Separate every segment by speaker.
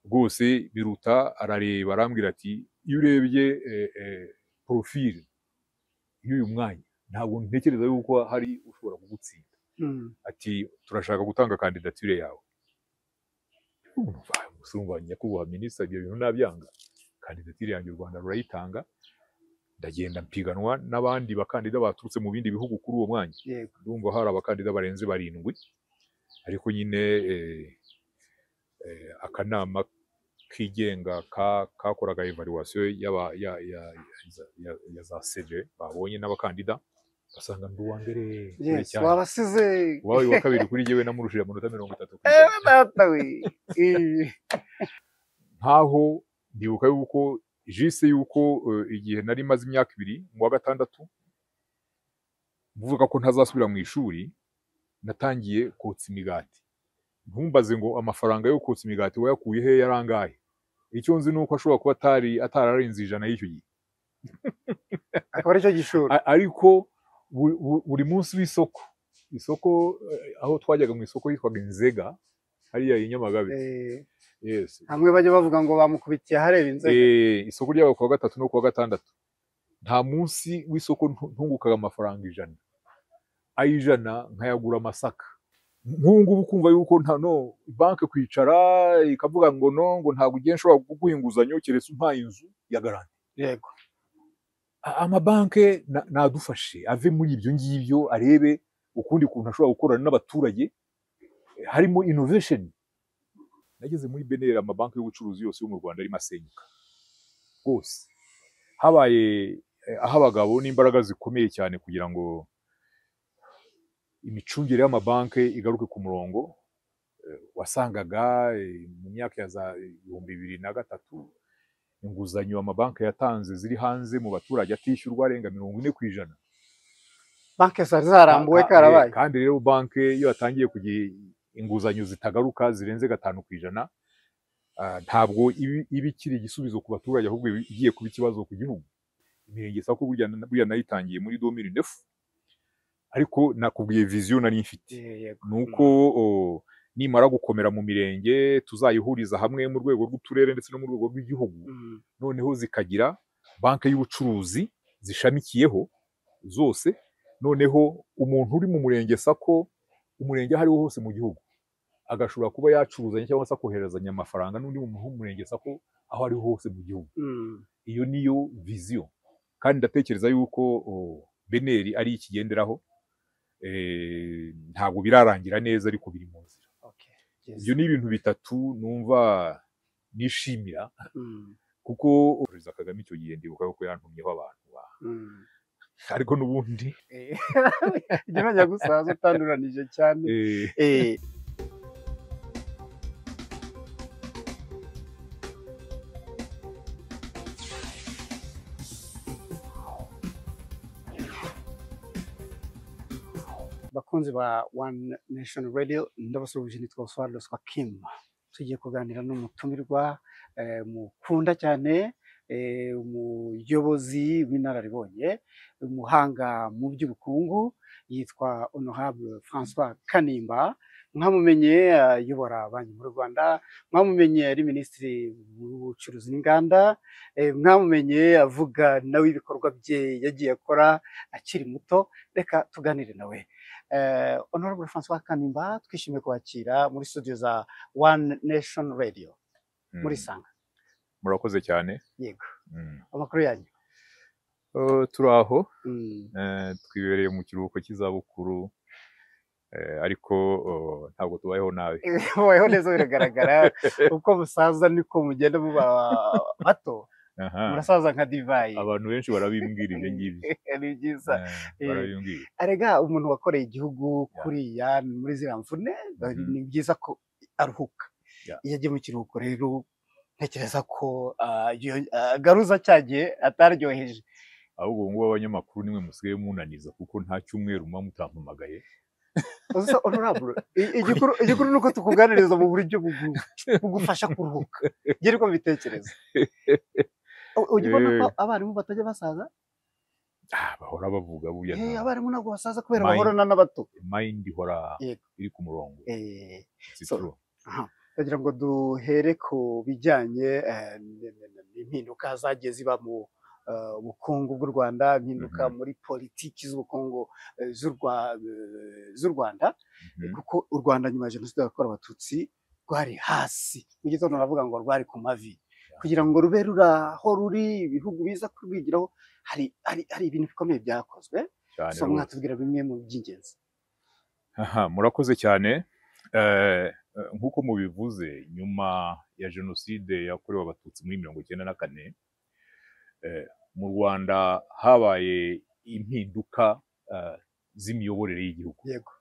Speaker 1: rwose biruta arareba arambwira ati iyo urebye profile y'uyu mwanya ntabwo ntekereza yuko hari ushobora kugutsinda. Ati turashaka gutanga kandidatire yawe. Musumba nyakubahwa minisitiri, ibyo bintu nabyanga. Kandidatire yanjye u Rwanda rurayitanga, ndagenda mpiganwa n'abandi bakandida baturutse mu bindi bihugu kuri uwo mwanya. Ndumva hari abakandida barenze 7, ariko nyine akanama kigenga kakoraga evaluation ya za CV babonye n'abakandida basanga ndi uwa mbere.
Speaker 2: Yes, wabasize
Speaker 1: wawe wa kabiri kuri jewe namurushije amanota 30. Nkaho ndibuka yuko jise yuko igihe nari maze imyaka 2 mu wa gatandatu mvuga ko ntazasubira mu ishuri, natangiye kotsa imigati. Ntumbaze ngo amafaranga yo kotsa imigati wayakuye he yarangaye. Icyo nzi nuko ashobora kuba atararenze 100 y'icyo gihe.
Speaker 2: Akaba ari cyo gishoro.
Speaker 1: Ariko buri munsi isoko aho twajyaga mu isoko yitwaga Inzega hariya i Nyamagabe. Yes.
Speaker 2: Hamwe bajya bavuga ngo bamukubitiye hareba Inzega.
Speaker 1: Isoko ryabo kwa gatatu no kwa gatandatu. Nta munsi w'isoko ntungukaga amafaranga 100. Ayijana nkayagura amasaka. Nk'ubu kumva yuko nta banke kwicara ikavuga ngo ngo ntabwo ugiye nshobora kuguha inguzanyo keretse umpaye inzu ya garanti.
Speaker 2: Yego.
Speaker 1: Amabanke nadufashe ave muri ibyo ngibyo, arebe ukundi kuntu ashobora gukorana n'abaturage harimo innovation. Nageze muri BNL, amabanke y'ubucuruzi yose yo mu Rwanda ari masenyuka rwose, habaye aho abagabo n'imbaraga zikomeye cyane kugira ngo imicungire y'amabanke igaruke ku murongo. Wasangaga mu myaka ya za 2003 inguzanyo amabanke yatanze ziri hanze mu baturage atishyurwa arenga 40%.
Speaker 2: Banke zarambuwe karabaye.
Speaker 1: Kandi rero banke iyo yatangiye kugira inguzanyo zitagaruka zirenze 5%, ntabwo ibikiri igisubizo ku baturage, ahubwo igiye kuba ikibazo ku gihugu. Imirenge sako burya nayitangiye muri 2009, ariko nakubwiye vision nari mfite nuko nimara gukomera mu mirenge tuzayihuriza hamwe mu rwego rw'uturere ndetse no mu rwego rw'igihugu. Noneho zikagira banke y'ubucuruzi zishamikiyeho zose. Noneho umuntu uri mu murenge sako, umurenge hariho hose mu gihugu, agashobora kuba yacuruzanya cyangwa se koherezanya amafaranga n'undi mu murenge sako aho ari hose mu gihugu. Iyo niyo vision, kandi ndatekereza yuko BNL ari ikigenderaho. Ntabwo birarangira neza ariko biri mu nzira. Ibyo ni ibintu bitatu numva nishimira, kuko Perezida Kagame icyo gihe ndibuka ko yantumyeho abantu ariko n'ubundi
Speaker 2: ibyo najya gusaza utanduranije cyane. Bakunzi ba One Nation Radio, ndabasuhuje. Nitwa Oswald Kim. Tugiye kuganira n'umutumirwa mukunda cyane, umuyobozi w'inararibonye, umuhanga mu by'ubukungu, yitwa Honorable François Kanimba. Mwamumenye ayobora banki mu Rwanda, mwamumenye ari minisitiri w'ubucuruzi n'inganda, mwamumenye avuga nawe ibikorwa bye yagiye akora akiri muto. Reka tuganire nawe. Honorable François Kanimba, twishimiye kwakira muri studio za One Nation Radio muri Sanga.
Speaker 1: Murakoze cyane.
Speaker 2: Yego. Amakuru yanyu?
Speaker 1: Turaho. Twibereye mu kiruhuko cy'izabukuru, ariko ntabwo tubayeho nabi.
Speaker 2: Mubayeho neza, biragaragara. Uko musaza niko mugenda muba bato. Murasaza nka divayi.
Speaker 1: Abantu benshi barabimbwira ibyo ngibyo.
Speaker 2: Ni byiza.
Speaker 1: Barabimbwira.
Speaker 2: Arega umuntu wakoreye igihugu kuriya muri ziriya mvune, ni byiza ko aruhuka. Iyo agiye mu kiruhuko rero ntekereza ko garuza cyagiye ataryoheje.
Speaker 1: Ahubwo ngo abanyamakuru nimwe musigaye munaniza, kuko nta cyumweru muba mutampamagaye.
Speaker 2: Honorable, igikuru nuko tukuganiriza mu buryo bugufasha kuruhuka. Ngira uko mbitekereza. Ugibona ko abarimu batajya basaza?
Speaker 1: Bahora bavuga buya.
Speaker 2: Abarimu ntabwo basaza kubera bahorana n'abato.
Speaker 1: Mind ihora iri ku murongo.
Speaker 2: ndagira ngo duhere ku bijyanye n'impinduka zagiye ziba mu bukungu bw'u Rwanda, impinduka muri politiki z'ubukungu z'u Rwanda, kuko u Rwanda nyuma ya jenoside yakorewe abatutsi rwari hasi, mu gitondo navuga ngo rwari ku mavi, kugira ngo rube ruraho ruri ibihugu biza kurwigiraho, hari ibintu bikomeye byakozwe, so mwatubwira bimwe mu by'ingenzi.
Speaker 1: Murakoze cyane. Nk'uko mubivuze, nyuma ya jenoside yakorewe abatutsi muri 1994, mu Rwanda habaye impinduka z'imiyoborere y'igihugu.
Speaker 2: Yego.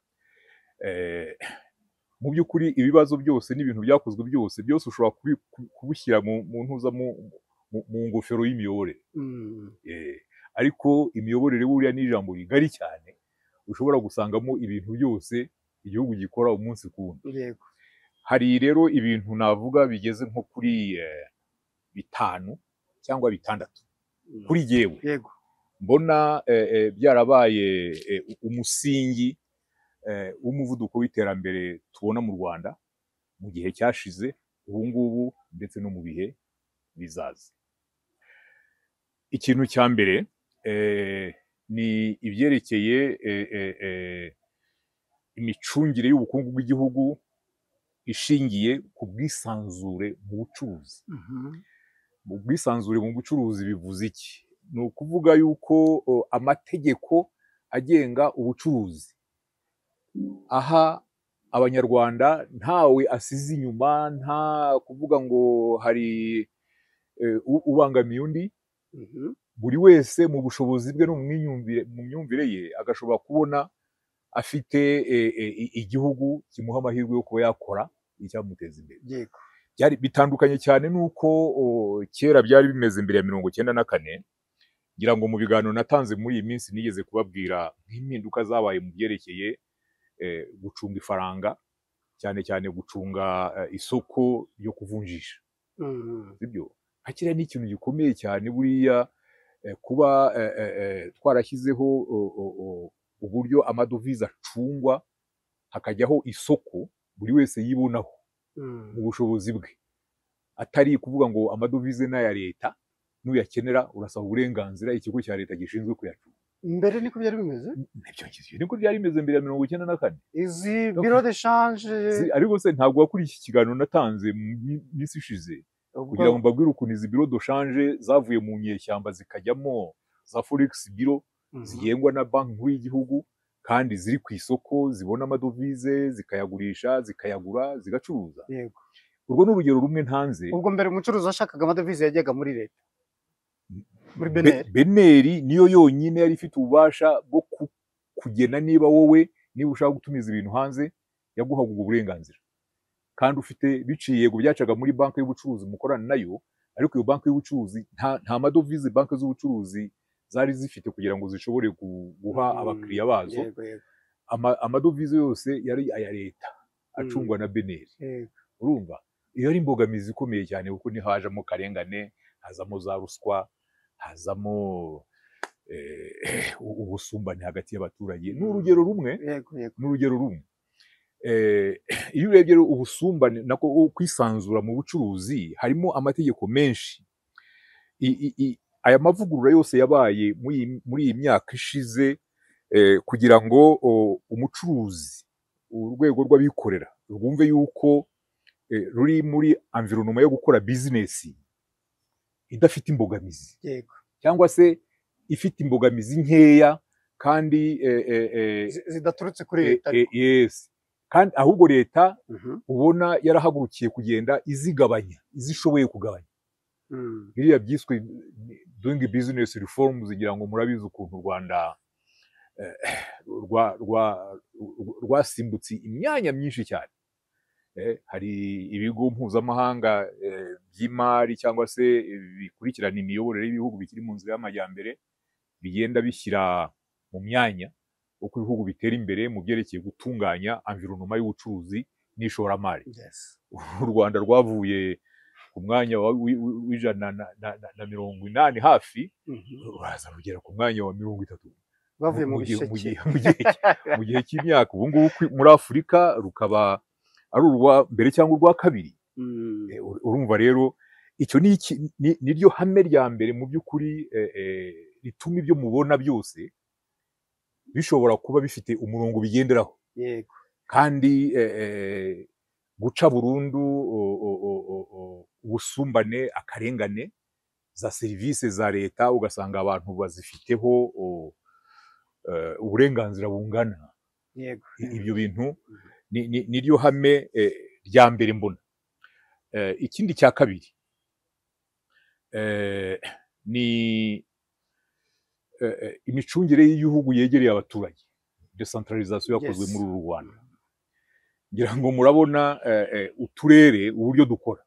Speaker 1: Mu by'ukuri ibibazo byose n'ibintu byakozwe byose ushobora kubushyira mu ntuza mu ngofero y'imiyoborere. Ariko imiyoborere buriya ni ijambo rigari cyane, ushobora gusangamo ibintu byose igihugu gikora umunsi ku wundi.
Speaker 2: Yego.
Speaker 1: Hari rero ibintu navuga bigeze nko kuri 5 cyangwa 6 kuri jyewe.
Speaker 2: Yego.
Speaker 1: Mbona byarabaye umusingi w'umuvuduko w'iterambere tubona mu Rwanda mu gihe cyashize, ubu ngubu ndetse no mu bihe bizaza. Ikintu cya mbere ni ibyerekeye imicungire y'ubukungu bw'igihugu ishingiye ku bwisanzure mu bucuruzi. Mu bwisanzure mu bucuruzi bivuze iki? Ni ukuvuga yuko amategeko agenga ubucuruzi aha abanyarwanda ntawe asize inyuma, nta kuvuga ngo hari ubangamiye undi. Buri wese mu bushobozi bwe no mu myumvire ye agashobora kubona afite igihugu kimuha amahirwe yo kuba yakora icyamuteza imbere.
Speaker 2: Yego.
Speaker 1: Bitandukanye cyane nuko kera byari bimeze mbere ya 1994. Ngira ngo mu biganiro natanze muri iyi minsi nigeze kubabwira nk'impinduka zabaye mu byerekeye gucunga ifaranga, cyane cyane gucunga isoko ryo kuvunjisha. Sibyo? Hakira ni ikintu gikomeye cyane buriya, kuba twarashyizeho uburyo amadovize acungwa, hakajyaho isoko buri wese yibonaho mu bushobozi bwe, atari kuvuga ngo amadovize n'aya leta, nuyakenera urasaba uburenganzira ikigo cya leta gishinzwe kuyacunga.
Speaker 2: Mbere niko byari bimeze?
Speaker 1: Niko byari bimeze mbere ya 1994.
Speaker 2: Izi biro de change,
Speaker 1: ariko se ntabwo wakuri iki kiganiro natanze mu minsi ishize kugira ngo mbabwire ukuntu izi biro de change zavuye mu nyeshyamba zikajyamo za forex biro zigengwa na banki nkuru y'igihugu, kandi ziri ku isoko, zibona amadovize, zikayagurisha, zikayagura, zigacuruza.
Speaker 2: Yego.
Speaker 1: Urwo ni urugero rumwe ntanze.
Speaker 2: Ubwo mbere umucuruzi washakaga amadovize yajyaga muri leta, muri beneri.
Speaker 1: Beneri niyo yonyine yari ifite ububasha bwo kugena niba wowe ushaka gutumiza ibintu hanze yaguhaga ubwo burenganzira, kandi ufite biciye yego byacaga muri banki y'ubucuruzi mukorana nayo, ariko iyo banki y'ubucuruzi nta madovize banki z'ubucuruzi zari zifite kugira ngo zishobore guha abakiriya bazo.
Speaker 2: Yego, yego.
Speaker 1: Amadovize yose yari aya leta acungwa na beneri. Urumva iyo ari imbogamizi ikomeye cyane, kuko ni hajamo karengane, hazamo za ruswa, hazamo ubusumbane hagati y'abaturage. N'urugero rumwe.
Speaker 2: Yego, yego.
Speaker 1: N'urugero rumwe. Iyo urebye ubusumbane nako kwisanzura mu bucuruzi, harimo amategeko menshi. Aya mavugurura yose yabaye muri iyi myaka ishize, kugira ngo umucuruzi, urwego rw'abikorera rwumve yuko ruri muri environnement yo gukora business idafite imbogamizi.
Speaker 2: Yego.
Speaker 1: Cyangwa se ifite imbogamizi nkeya, kandi
Speaker 2: zidaturutse kuri leta.
Speaker 1: Yes. Kandi ahubwo leta ubona yarahagurukiye kugenda izigabanya, izishoboye kugabanya. Biriya byiswe doing business reforms, zigira ngo murabizi ukuntu u Rwanda rwasimbutse imyanya myinshi cyane. Hari ibigo mpuzamahanga by'imari cyangwa se bikurikirana imiyoborere y'ibihugu bikiri mu nzira y'amajyambere, bigenda bishyira mu myanya uko ibihugu bitera imbere mu byerekeye gutunganya environnement y'ubucuruzi n'ishoramari. U Rwanda rwavuye ku mwanya w'180 hafi, uraza rugera ku mwanya wa 30
Speaker 2: bavuye mu bisheke
Speaker 1: mu gihe cy'imyaka. Ubu ngubu muri Afurika rukaba ari urwa mbere cyangwa urwa kabiri urumva rero icyo ni ryo hame rya mbere mu by'ukuri rituma ibyo mubona byose bishobora kuba bifite umurongo bigenderaho,
Speaker 2: yego,
Speaker 1: kandi guca burundu ubusumbane, akarengane, za serivisi za leta ugasanga abantu bazifiteho uburenganzira bungana.
Speaker 2: yego,
Speaker 1: Ibyo bintu ni ryo hame rya mbere mbona. Ikindi cya kabiri ni imicungire y'igihugu yegereye abaturage, decentralisation yakozwe muri uru Rwanda. Ngira ngo murabona uturere uburyo dukora.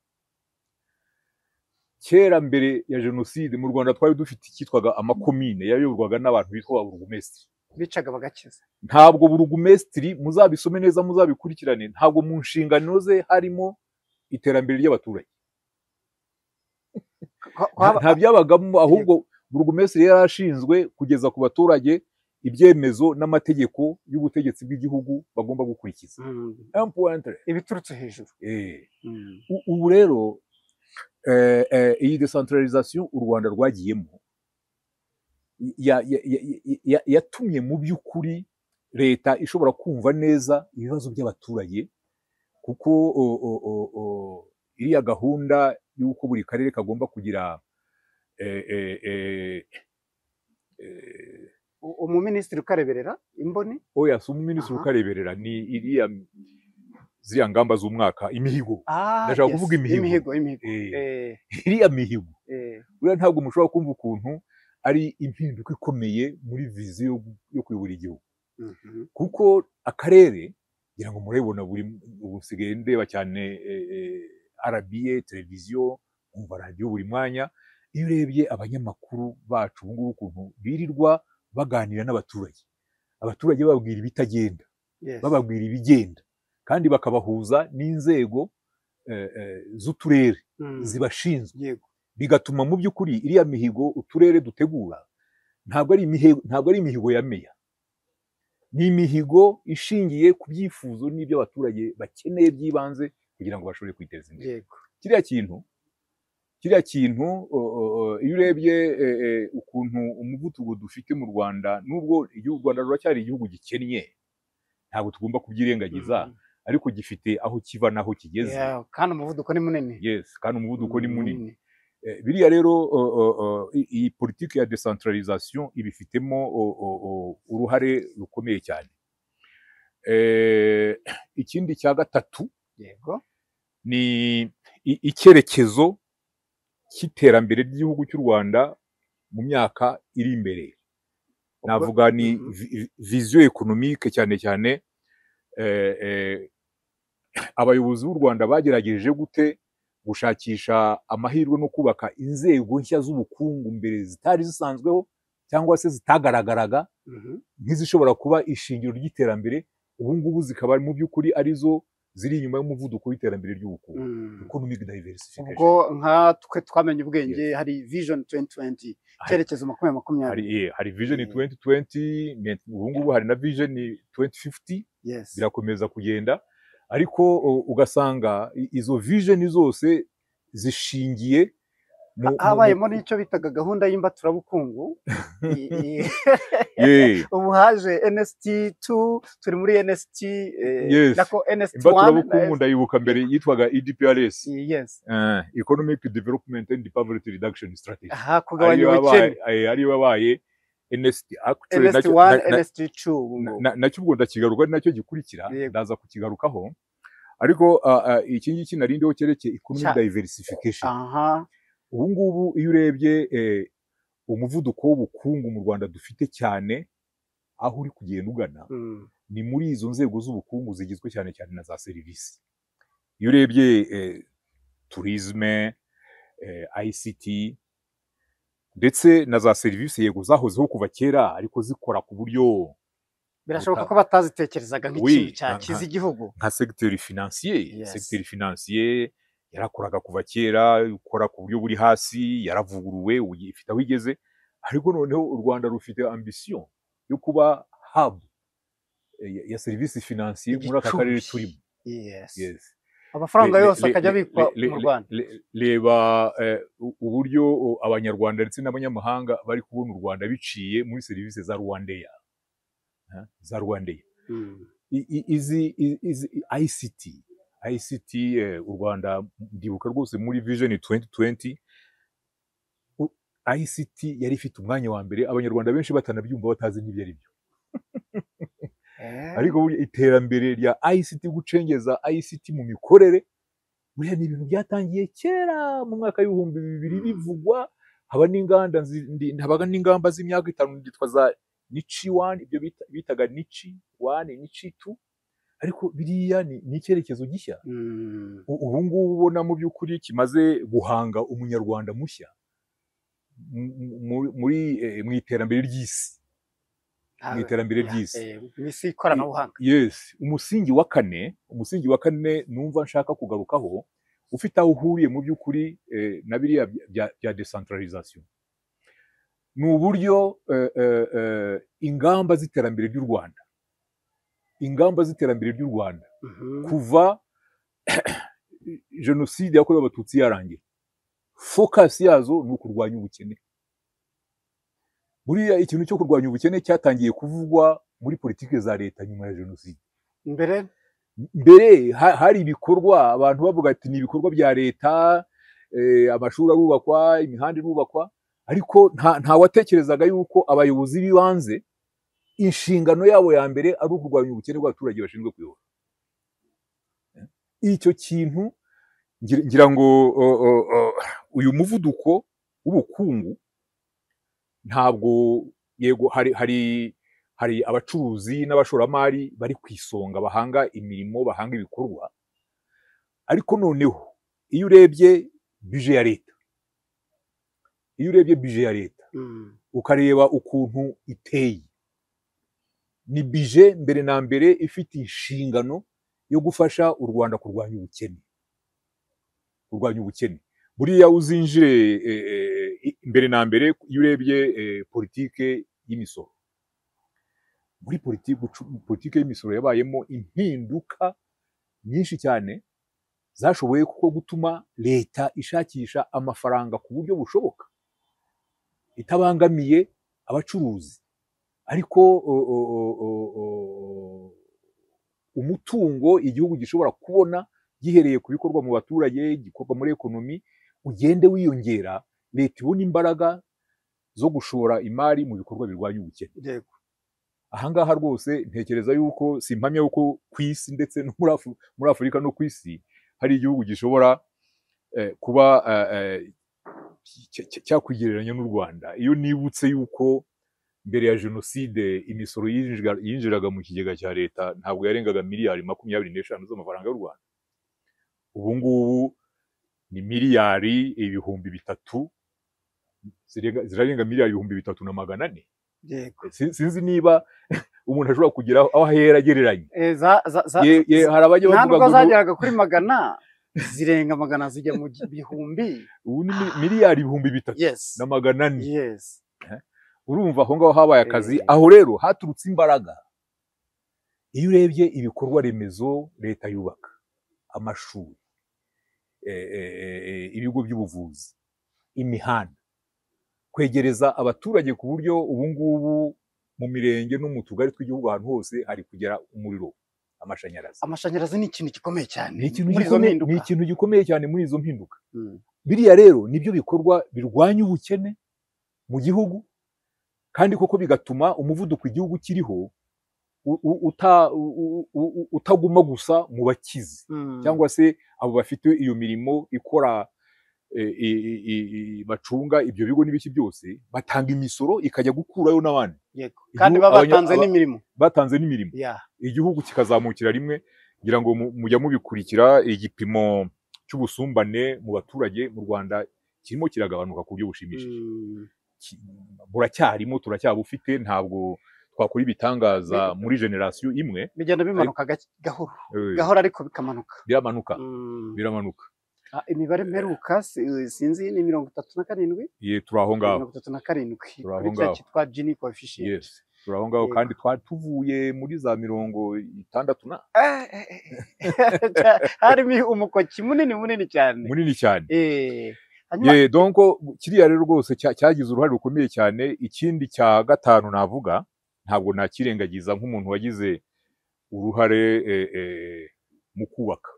Speaker 1: Kera mbere ya jenoside mu Rwanda twari dufite icyitwaga amakomine yayoborwaga n'abantu bitwa burugumesitiri,
Speaker 2: bicaga bagakiza.
Speaker 1: ntabwo burugumesitiri, muzabisome neza muzabikurikirane, ntabwo mu nshingano ze harimo iterambere ry'abaturage, nta byabagamo, ahubwo burugumesitiri yari ashinzwe kugeza ku baturage ibyemezo n'amategeko y'ubutegetsi bw'igihugu bagomba gukurikiza,
Speaker 2: ibiturutse hejuru.
Speaker 1: Ubu rero iyi decentralisation u Rwanda rwagiyemo yatumye mu by'ukuri leta ishobora kumva neza ibibazo by'abaturage, kuko iriya gahunda y'uko buri karere kagomba kugira
Speaker 2: umuminisitiri ukareberera imboni,
Speaker 1: oya si umuminisitiri ukareberera, ni iriya ziriya ngamba z'umwaka, imihigo, ndashaka kuvuga imihigo, iriya mihigo uriya ntabwo mushobora kumva ukuntu ari impinduka ikomeye muri viziyo yo kuyobora igihugu, kuko akarere ngira ngo murabibona, ubu nsigaye ndeba cyane RBA televiziyo, umva radiyo buri mwanya, iyo urebye abanyamakuru bacu ubu ngubu ukuntu birirwa baganira n'abaturage, abaturage bababwira ibitagenda, bababwira ibigenda, kandi bakabahuza n'inzego z'uturere zibashinzwe, bigatuma mu by'ukuri iriya mihigo uturere dutegura ntabwo ari imihigo ya meya, ni imihigo ishingiye ku byifuzo n'ibyo abaturage bakeneye by'ibanze kugira ngo bashobore kwiteza imbere. Kiriya kintu iyo urebye ukuntu umuvuduko dufite mu Rwanda, nubwo u Rwanda ruracyari igihugu gikennye, ntabwo tugomba kubyirengagiza, ariko gifite aho kiva n'aho kigeze,
Speaker 2: kandi umuvuduko ni munini.
Speaker 1: Yes, kandi umuvuduko ni munini. Biriya rero iyi politiki ya decentralisation ibifitemo uruhare rukomeye cyane. Ikindi cya gatatu ni icyerekezo cy'iterambere ry'igihugu cy'u Rwanda mu myaka iri imbere. Navuga ni vision économique cyane cyane. Abayobozi b'u Rwanda bagerageje gute gushakisha amahirwe no kubaka inzego nshya z'ubukungu mbere zitari zisanzweho cyangwa se zitagaragaraga nk'izishobora kuba ishingiro ry'iterambere, ubu ngubu zikaba mu by'ukuri arizo ziri inyuma y'umuvuduko w'iterambere ry'ubukungu, economic diversification.
Speaker 2: Ubwo nkatwe twamenye ubwenge, hari vision 2020, cyerekezo 2020,
Speaker 1: hari vision 2020, ubu ngubu hari na vision 2050, birakomeza kugenda, ariko ugasanga izo vision zose zishingiye
Speaker 2: habayemo n'icyo bitaga gahunda y'imbaturabukungu. Ubu haje NST2, turi muri NST, nako NST1.
Speaker 1: Imbaturabukungu ndayibuka mbere yitwaga EDPRS, Economic Development and Poverty Reduction Strategy,
Speaker 2: kugabanya ubukene,
Speaker 1: ariyo yabaye
Speaker 2: NST1, NST2.
Speaker 1: Nacyo ubwo ndakigaruka, nacyo gikurikira, ndaza kukigarukaho, ariko iki ngiki narindiho cyerekeye economic diversification. Ubu ngubu iyo urebye umuvuduko w'ubukungu mu Rwanda dufite cyane, aho uri kugenda ugana ni muri izo nzego z'ubukungu zigizwe cyane cyane na za serivisi. Iyo urebye tourisme, ICT ndetse na za serivisi, yego zahozeho kuva kera, ariko zikora ku buryo
Speaker 2: birashoboka ko batazitekerezaga nk'ikintu cyakiza igihugu,
Speaker 1: nka secteur financier. Secteur financier yarakoraga kuva kera, ukora ku buryo buri hasi, yaravuguruwe, ifite aho igeze, ariko noneho u Rwanda rufite ambition yo kuba hub ya service financier muri aka karere turimo.
Speaker 2: amafaranga yose akajya abikwa mu Rwanda.
Speaker 1: reba uburyo abanyarwanda ndetse n'abanyamahanga bari kubona u Rwanda biciye muri serivisi za Rwandair, za Rwandair. Izi ICT u Rwanda ndibuka rwose muri Vision 2020 ICT yari ifite umwanya wa mbere, abanyarwanda benshi batanabyumva batazi n'ibyo ari byo. Ariko iterambere rya ICT, gucengeza ICT mu mikorere, buriya ni ibintu byatangiye kera mu mwaka w'ibihumbi 2000 bivugwa. Habaga n'ingamba z'imyaka 5 byitwa za Nichi 1, ibyo bitaga Nichi 1, Nichi 2, ariko biriya ni icyerekezo gishya. Ubu ngubu ubona mu by'ukuri kimaze guhanga umunyarwanda mushya mu iterambere ry'isi, mu iterambere ry'isi,
Speaker 2: n'isi ikoranabuhanga.
Speaker 1: Yes, umusingi wa kane numva nshaka kugarukaho, ufite aho uhuriye mu by'ukuri na biriya bya decentralisation, ni uburyo ingamba z'iterambere ry'u Rwanda, kuva jenoside yakorewe abatutsi yarangira, focus yazo ni ukurwanya ubukene. Buriya ikintu cyo kurwanya ubukene cyatangiye kuvugwa muri politike za leta nyuma ya jenoside. Mbere hari ibikorwa abantu bavuga ati ni ibikorwa bya leta, amashuri arubakwa, imihanda irubakwa, ariko nta watekerezaga yuko abayobozi b'ibanze inshingano yabo ya mbere ari ukurwanya ubukene bw'abaturage bashinzwe kuyobora. Icyo kintu ngira ngo uyu muvuduko w'ubukungu ntabwo, yego hari abacuruzi n'abashoramari bari ku isonga, bahanga imirimo, bahanga ibikorwa, ariko noneho iyo urebye budget ya leta, ukareba ukuntu iteye, ni budget mbere na mbere ifite inshingano yo gufasha u Rwanda kurwanya ubukene. Buriya uzinjire mbere na mbere, iyo urebye politike y'imisoro, muri politike y'imisoro yabayemo impinduka nyinshi cyane zashoboye kuko gutuma leta ishakisha amafaranga ku buryo bushoboka, itabangamiye abacuruzi, ariko umutungo igihugu gishobora kubona gihereye ku bikorwa mu baturage, gikorwa muri ekonomi, ugende wiyongera, leta ibona imbaraga zo gushora imari mu bikorwa birwanya ubukene. Ahangaha rwose ntekereza yuko, simpamya yuko ku isi ndetse no muri Afurika no ku isi hari igihugu gishobora kuba cyakwigereranya n'u Rwanda. Iyo nibutse yuko mbere ya jenoside imisoro yinjiraga mu kigega cya leta ntabwo yarengaga miliyari 25 z'amafaranga y'u Rwanda, ubu ngubu ni miliyari ibihumbi 3, zirarenga miliyari 3,400. Sinzi niba umuntu ashobora kugira aho ahera agereranye. Hari abajya bavuga
Speaker 2: ngo zageraga kuri 100, zirenga 100 zijya mu bihumbi,
Speaker 1: ubu ni miliyari 3,400. Urumva aho ngaho habaye akazi, aho rero haturutse imbaraga. Iyo urebye ibikorwa remezo leta yubaka, amashuri, ibigo by'ubuvuzi, imihanda, kwegereza abaturage ku buryo ubu ngubu mu mirenge no mu tugari tw'igihugu ahantu hose hari kugera umuriro,
Speaker 2: amashanyarazi ni ikintu gikomeye cyane,
Speaker 1: ni ikintu gikomeye cyane muri izo mpinduka. Biriya rero nibyo bikorwa birwanya ubukene mu gihugu, kandi koko bigatuma umuvuduko igihugu kiriho utaguma gusa mu bakizi, cyangwa se abo bafite iyo mirimo ikora, bacunga ibyo bigo n'ibiki byose, batanga imisoro ikajya gukurayo n'abandi,
Speaker 2: kandi
Speaker 1: batanze n'imirimo, igihugu kikazamukira rimwe. Ngira ngo mujya mubikurikira, igipimo cy'ubusumbane mu baturage mu Rwanda kirimo kiragabanuka ku buryo bushimishije. Buracyarimo, turacyabufite, ntabwo twakora ibitangaza muri generasiyo imwe,
Speaker 2: bigenda bimanuka gahoro ariko
Speaker 1: biramanuka.
Speaker 2: Imibare mperuka sinzi ni 37,
Speaker 1: turi aho ngaho,
Speaker 2: 37 kuri cya cyitwa Gini coefficient.
Speaker 1: turi aho ngaho
Speaker 2: Yego.
Speaker 1: kandi twari tuvuye muri za 60
Speaker 2: harimo umukoki munini cyane.
Speaker 1: munini cyane.
Speaker 2: Hanyuma
Speaker 1: Ye donc kiriya rero rwose cyagize uruhare rukomeye cyane. Ikindi cya gatanu navuga ntabwo nakirengagiza nk'umuntu wagize uruhare mu kubaka,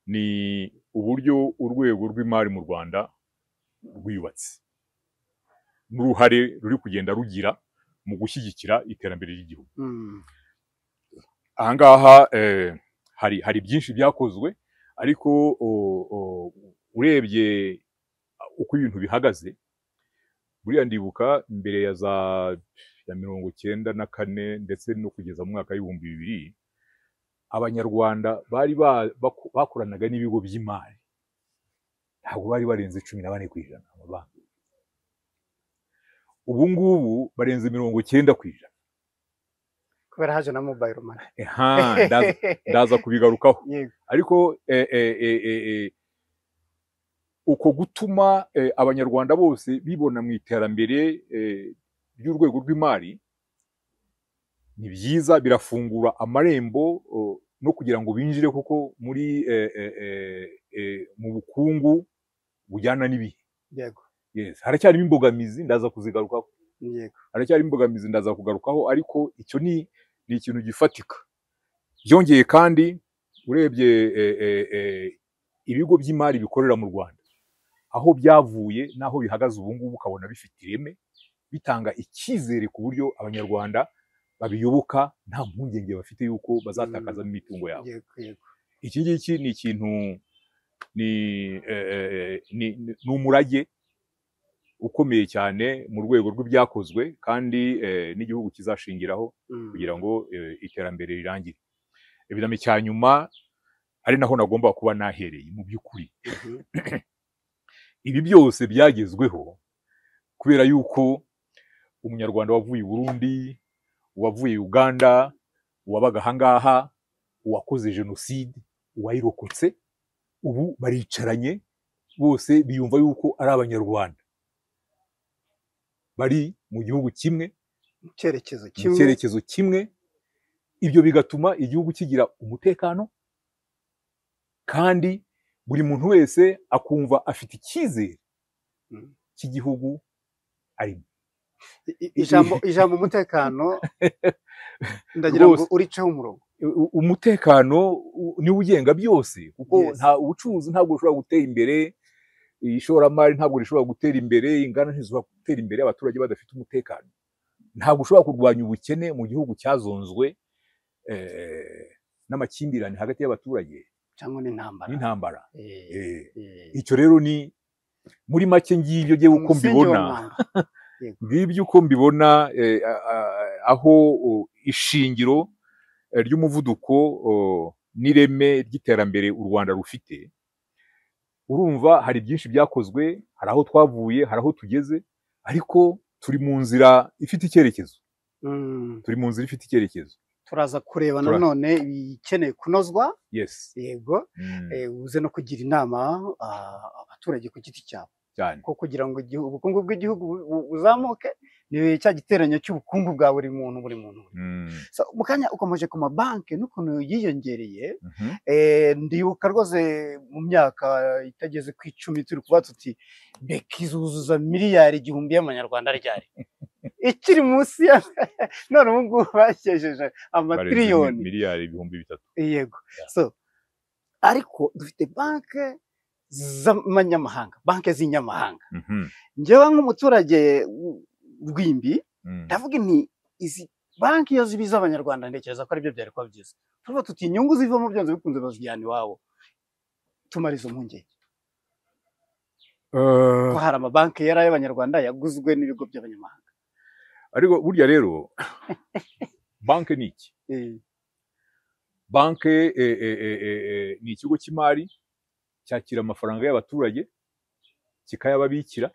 Speaker 1: ni uburyo urwego rw'imari mu Rwanda rwiyubatse n'uruhare ruri kugenda rugira mu gushyigikira iterambere ry'igihugu. Ahangaha hari byinshi byakozwe, ariko urebye uko ibintu bihagaze, buriya ndibuka mbere ya za 94 ndetse no kugeza mu mwaka w'ibihumbi 2000 abanyarwanda bari bakoranaga n'ibigo by'imari, ntabwo bari barenze 14% amabanki. Ubu ngubu barenze 90%.
Speaker 2: kubera haje na mobile money.
Speaker 1: Ndaza kubigarukaho.
Speaker 2: Yego.
Speaker 1: Ariko uko gutuma abanyarwanda bose bibona mu iterambere ry'urwego rw'imari ni byiza, birafungura amarembo no kugira ngo binjire kuko muri mu bukungu bujyana n'ibihe.
Speaker 2: Yego.
Speaker 1: Yes, haracyarimo imbogamizi ndaza kuzigarukaho.
Speaker 2: Yego.
Speaker 1: Haracyarimo imbogamizi ndaza kugarukaho, ariko icyo ni ikintu gifatika. Byongeye kandi urebye ibigo by'imari bikorera mu Rwanda, aho byavuye naho bihagaze ubu ngubu, ukabona bifite ireme, bitanga icyizere ku buryo abanyarwanda babiyoboka nta mpungenge bafite yuko bazatakaza imitungo yabo. Iki ngiki ni ikintu, ni umurage ukomeye cyane mu rwego rw'ibyakozwe, kandi n'igihugu kizashingiraho kugira ngo iterambere rirangire. Ibintu cya nyuma ari naho nagomba kuba nahereye mu by'ukuri. Ibi byose byagezweho kubera yuko umunyarwanda wavuye i Burundi, uwavuye Uganda, uwabaga ahangaha, uwakoze jenoside, uwayirokotse, ubu baricaranye bose biyumva yuko ari abanyarwanda, bari mu gihugu kimwe,
Speaker 2: mu cyerekezo
Speaker 1: kimwe. Ibyo bigatuma igihugu kigira umutekano, kandi buri muntu wese akumva afite icyizere cy'igihugu arimo.
Speaker 2: Ijambo umutekano ndagira ngo uricaho umurongo.
Speaker 1: Umutekano niwo ugenga byose, kuko nta ubucuruzi ntabwo bushobora gutera imbere, ishoramari ntabwo rishobora gutera imbere, inganda ntizishobora gutera imbere abaturage badafite umutekano. Ntabwo ushobora kurwanya ubukene mu gihugu cyazonzwe n'amakimbirane hagati y'abaturage
Speaker 2: cyangwa
Speaker 1: n'intambara. Icyo rero ni muri make ngibyo ngiye uko mbibona, ngibyo uko mbibona, aho ishingiro ry'umuvuduko n'ireme ry'iterambere u Rwanda rufite. Urumva hari byinshi byakozwe, hari aho twavuye, hari aho tugeze, ariko turi mu nzira ifite icyerekezo.
Speaker 2: Turaza kureba nanone ibikeneye kunozwa.
Speaker 1: Yes.
Speaker 2: Yego. Uze no kugira inama abaturage ku giti cyabo, ko kugira ngo ubukungu bw'igihugu buzamuke ni cya giteranyo cy'ubukungu bwa buri muntu. Mu kanya ukomeje ku mabanki n'ukuntu yiyongereye. Ndibuka rwose mu myaka itageze ku 10 turi kuba tuti BK izuzuza miliyari 1000 y'amanyarwanda ryari, ikiri munsi ya none ubu ngubu bakejeje amatiriyoni,
Speaker 1: miliyari 300.
Speaker 2: Yego. So ariko dufite banki z'amanyamahanga, banki z'inyamahanga. Njyewe nk'umuturage rw'imbi ndavuga nti izi banki iyo zibiza abanyarwanda ntekereza ko aribyo byari kuba byiza. Tuvuga tuti inyungu zivamo byanze bikunze bazijyana iwabo, tumara izo mpungenge ko hari amabanki yari ay'abanyarwanda yaguzwe n'ibigo by'abanyamahanga.
Speaker 1: Ariko burya rero banki ni iki? Banki ni ikigo cy'imari cyakira amafaranga y'abaturage, kikayababikira,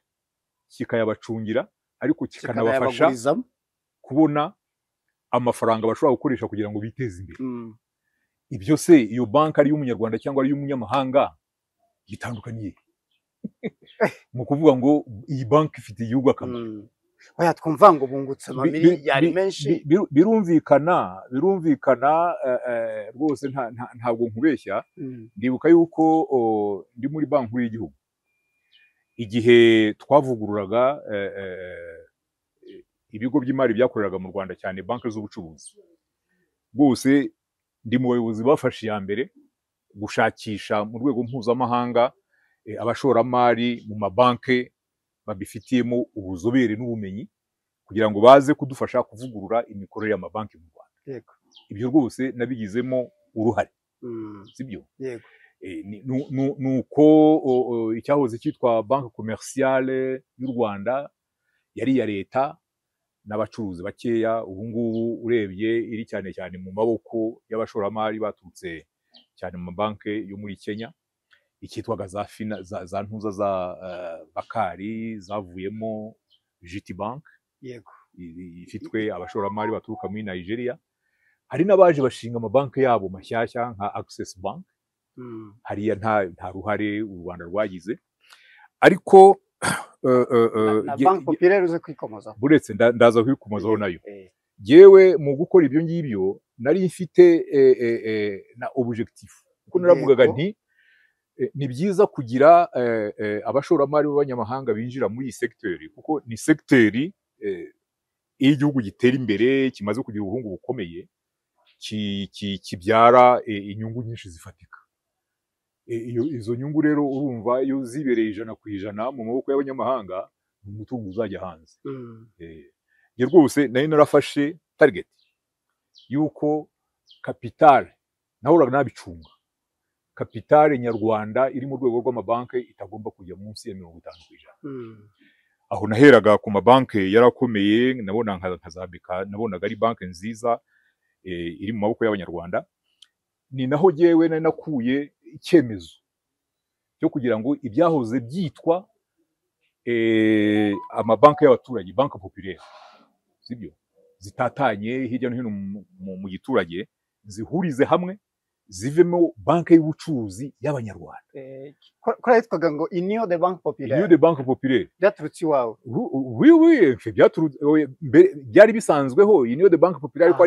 Speaker 1: kikayabacungira, ariko kikanabafasha kubona amafaranga bashobora gukoresha kugira ngo biteze imbere. Ibyo se iyo banki ari y'umunyarwanda cyangwa ari y'umunyamahanga gitandukaniye? Mu kuvuga ngo iyi banki ifite igihugu akamaro.
Speaker 2: oya twumva ngo bungutse amamiliyari menshi.
Speaker 1: birumvikana rwose ntabwo nkubeshya. Ndibuka yuko ndi muri banki nkuru y'igihugu igihe twavugururaga ibigo by'imari byakoreraga mu Rwanda, cyane banki z'ubucuruzi. Rwose ndi mu bayobozi bafashe iya mbere gushakisha mu rwego mpuzamahanga abashoramari mu mabanki babifitiyemo ubuzobere n'ubumenyi kugira ngo baze kudufasha kuvugurura imikorere y'amabanki mu Rwanda. Ibyo rwose nabigizemo uruhare, sibyo? Nuko icyahoze cyitwa banki komerciale y'u Rwanda yari iya leta n'abacuruzi bakeya, ubu ngubu urebye iri cyane cyane mu maboko y'abashoramari baturutse cyane mu mabanki yo muri Kenya, icyitwaga za ntuza za Bakari zavuyemo GT Bank, ifitwe abashoramari baturuka muri Nigeria. Hari n'abaje bashinga amabanki yabo mashyashya nka Access Bank, hariya nta ruhare u Rwanda rwagize. Ariko
Speaker 2: na Banki Populaire uze kwikomozaho,
Speaker 1: buretse ndaza kwikomozaho nayo. Jewe mu gukora ibyo ngibyo nari mfite na objectif, kuko naravugaga nti ni byiza kugira abashoramari b'abanyamahanga binjira muri iyi sekiteri, kuko ni sekiteri iyo igihugu gitera imbere kimaze kugira ubukungu bukomeye kibyara inyungu nyinshi zifatika. Izo nyungu rero urumva iyo zibereye 100% mu maboko y'abanyamahanga, umutungo uzajya hanze. Nge rwose nari narafashe target yuko capital nahoraga nabicunga, capital nyarwanda iri mu rwego rw'amabanki itagomba kujya munsi ya 50%. Aho naheraga ku mabanki yarakomeye, nabona nka Zambika, nabonaga ari banki nziza iri mu maboko y'abanyarwanda. Ni naho jewe nari nakuye icyemezo cyo kugira ngo ibyahoze byitwa amabanki y'abaturage, banki populaire, sibyo, zitatanye hirya no hino mu giturage, zihurize hamwe zivemo banki y'ubucuruzi y'abanyarwanda.
Speaker 2: Kora yitwaga ngo Union de Banque Populaire.
Speaker 1: Union de Banque Populaire
Speaker 2: Byaturutse iwawe?
Speaker 1: Oui, byaturutse, byari bisanzweho Union de Banque Populaire, ariko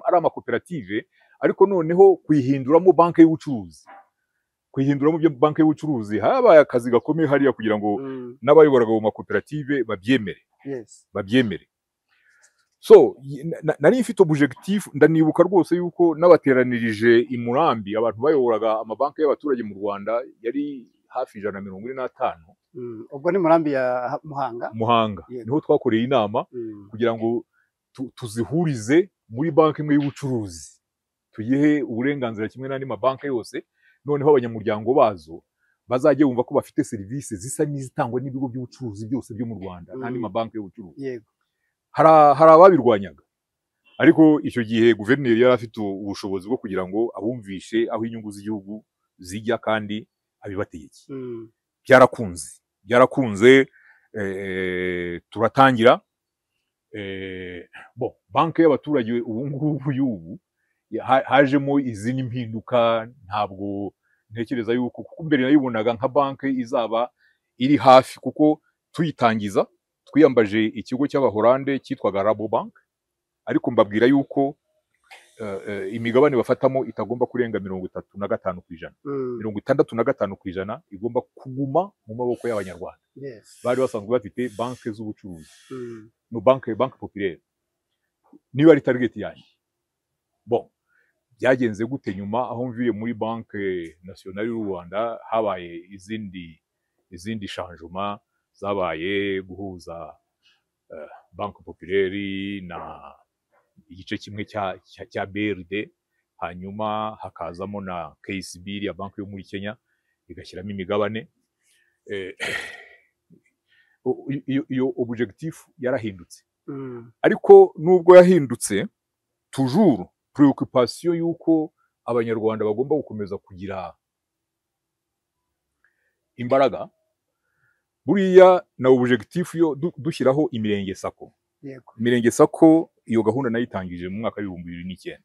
Speaker 1: ari amakoperative, ariko noneho kuyihinduramo banki y'ubucuruzi, kuyihinduramo banki y'ubucuruzi habaye akazi gakomeye hariya kugira ngo n'abayoboraga mu makoperative babyemere. So nari mfite objectif, ndanibuka rwose yuko n'abateranirije i Murambi abantu bayoboraga amabanki y'abaturage mu Rwanda yari hafi 145.
Speaker 2: Ubwo ni Murambi ya Muhanga
Speaker 1: niho twakoreye inama kugira ngo tuzihurize muri banki imwe y'ubucuruzi, tuyihe uburenganzira kimwe n'andi mabanki yose, noneho abanyamuryango bazo bazajye bumva ko bafite serivisi zisa n'izitangwa n'ibigo by'ubucuruzi byose byo mu Rwanda n'andi mabanki y'ubucuruzi. Hari ababirwanyaga, ariko icyo gihe guverineri yari afite ubushobozi bwo kugira ngo abumvishe aho inyungu z'igihugu zijya kandi abibategeke. Byarakunze turatangira. Banki y'abaturage ubu ngubu hajemo izindi mpinduka, ntabwo ntekereza yuko, kuko mbere nayibonaga nka banki izaba iri hafi, kuko tuyitangiza twiyambaje ikigo cy'Abahorande cyitwaga Rabobank, ariko mbabwira yuko imigabane bafatamo itagomba kurenga 35%. 65% igomba kuguma mu maboko y'abanyarwanda. Bari basanzwe bafite banki z'ubucuruzi, no banki populaire niba ari target yanjye. Byagenze gute nyuma aho mviye muri banki nationale y'u Rwanda, habaye izindi changement zabaye guhuza banki populaire na igice kimwe cya BRD, hanyuma hakazamo na KCB ya banki yo muri Kenya igashyiramo imigabane. Iyo objectif yarahindutse, ariko nubwo yahindutse, toujours preoccupation yuko abanyarwanda bagomba gukomeza kugira imbaraga. Buriya na objectif yo dushyiraho imirenge sako. Imirenge sako iyo gahunda nayitangije mu mwaka wa 2009.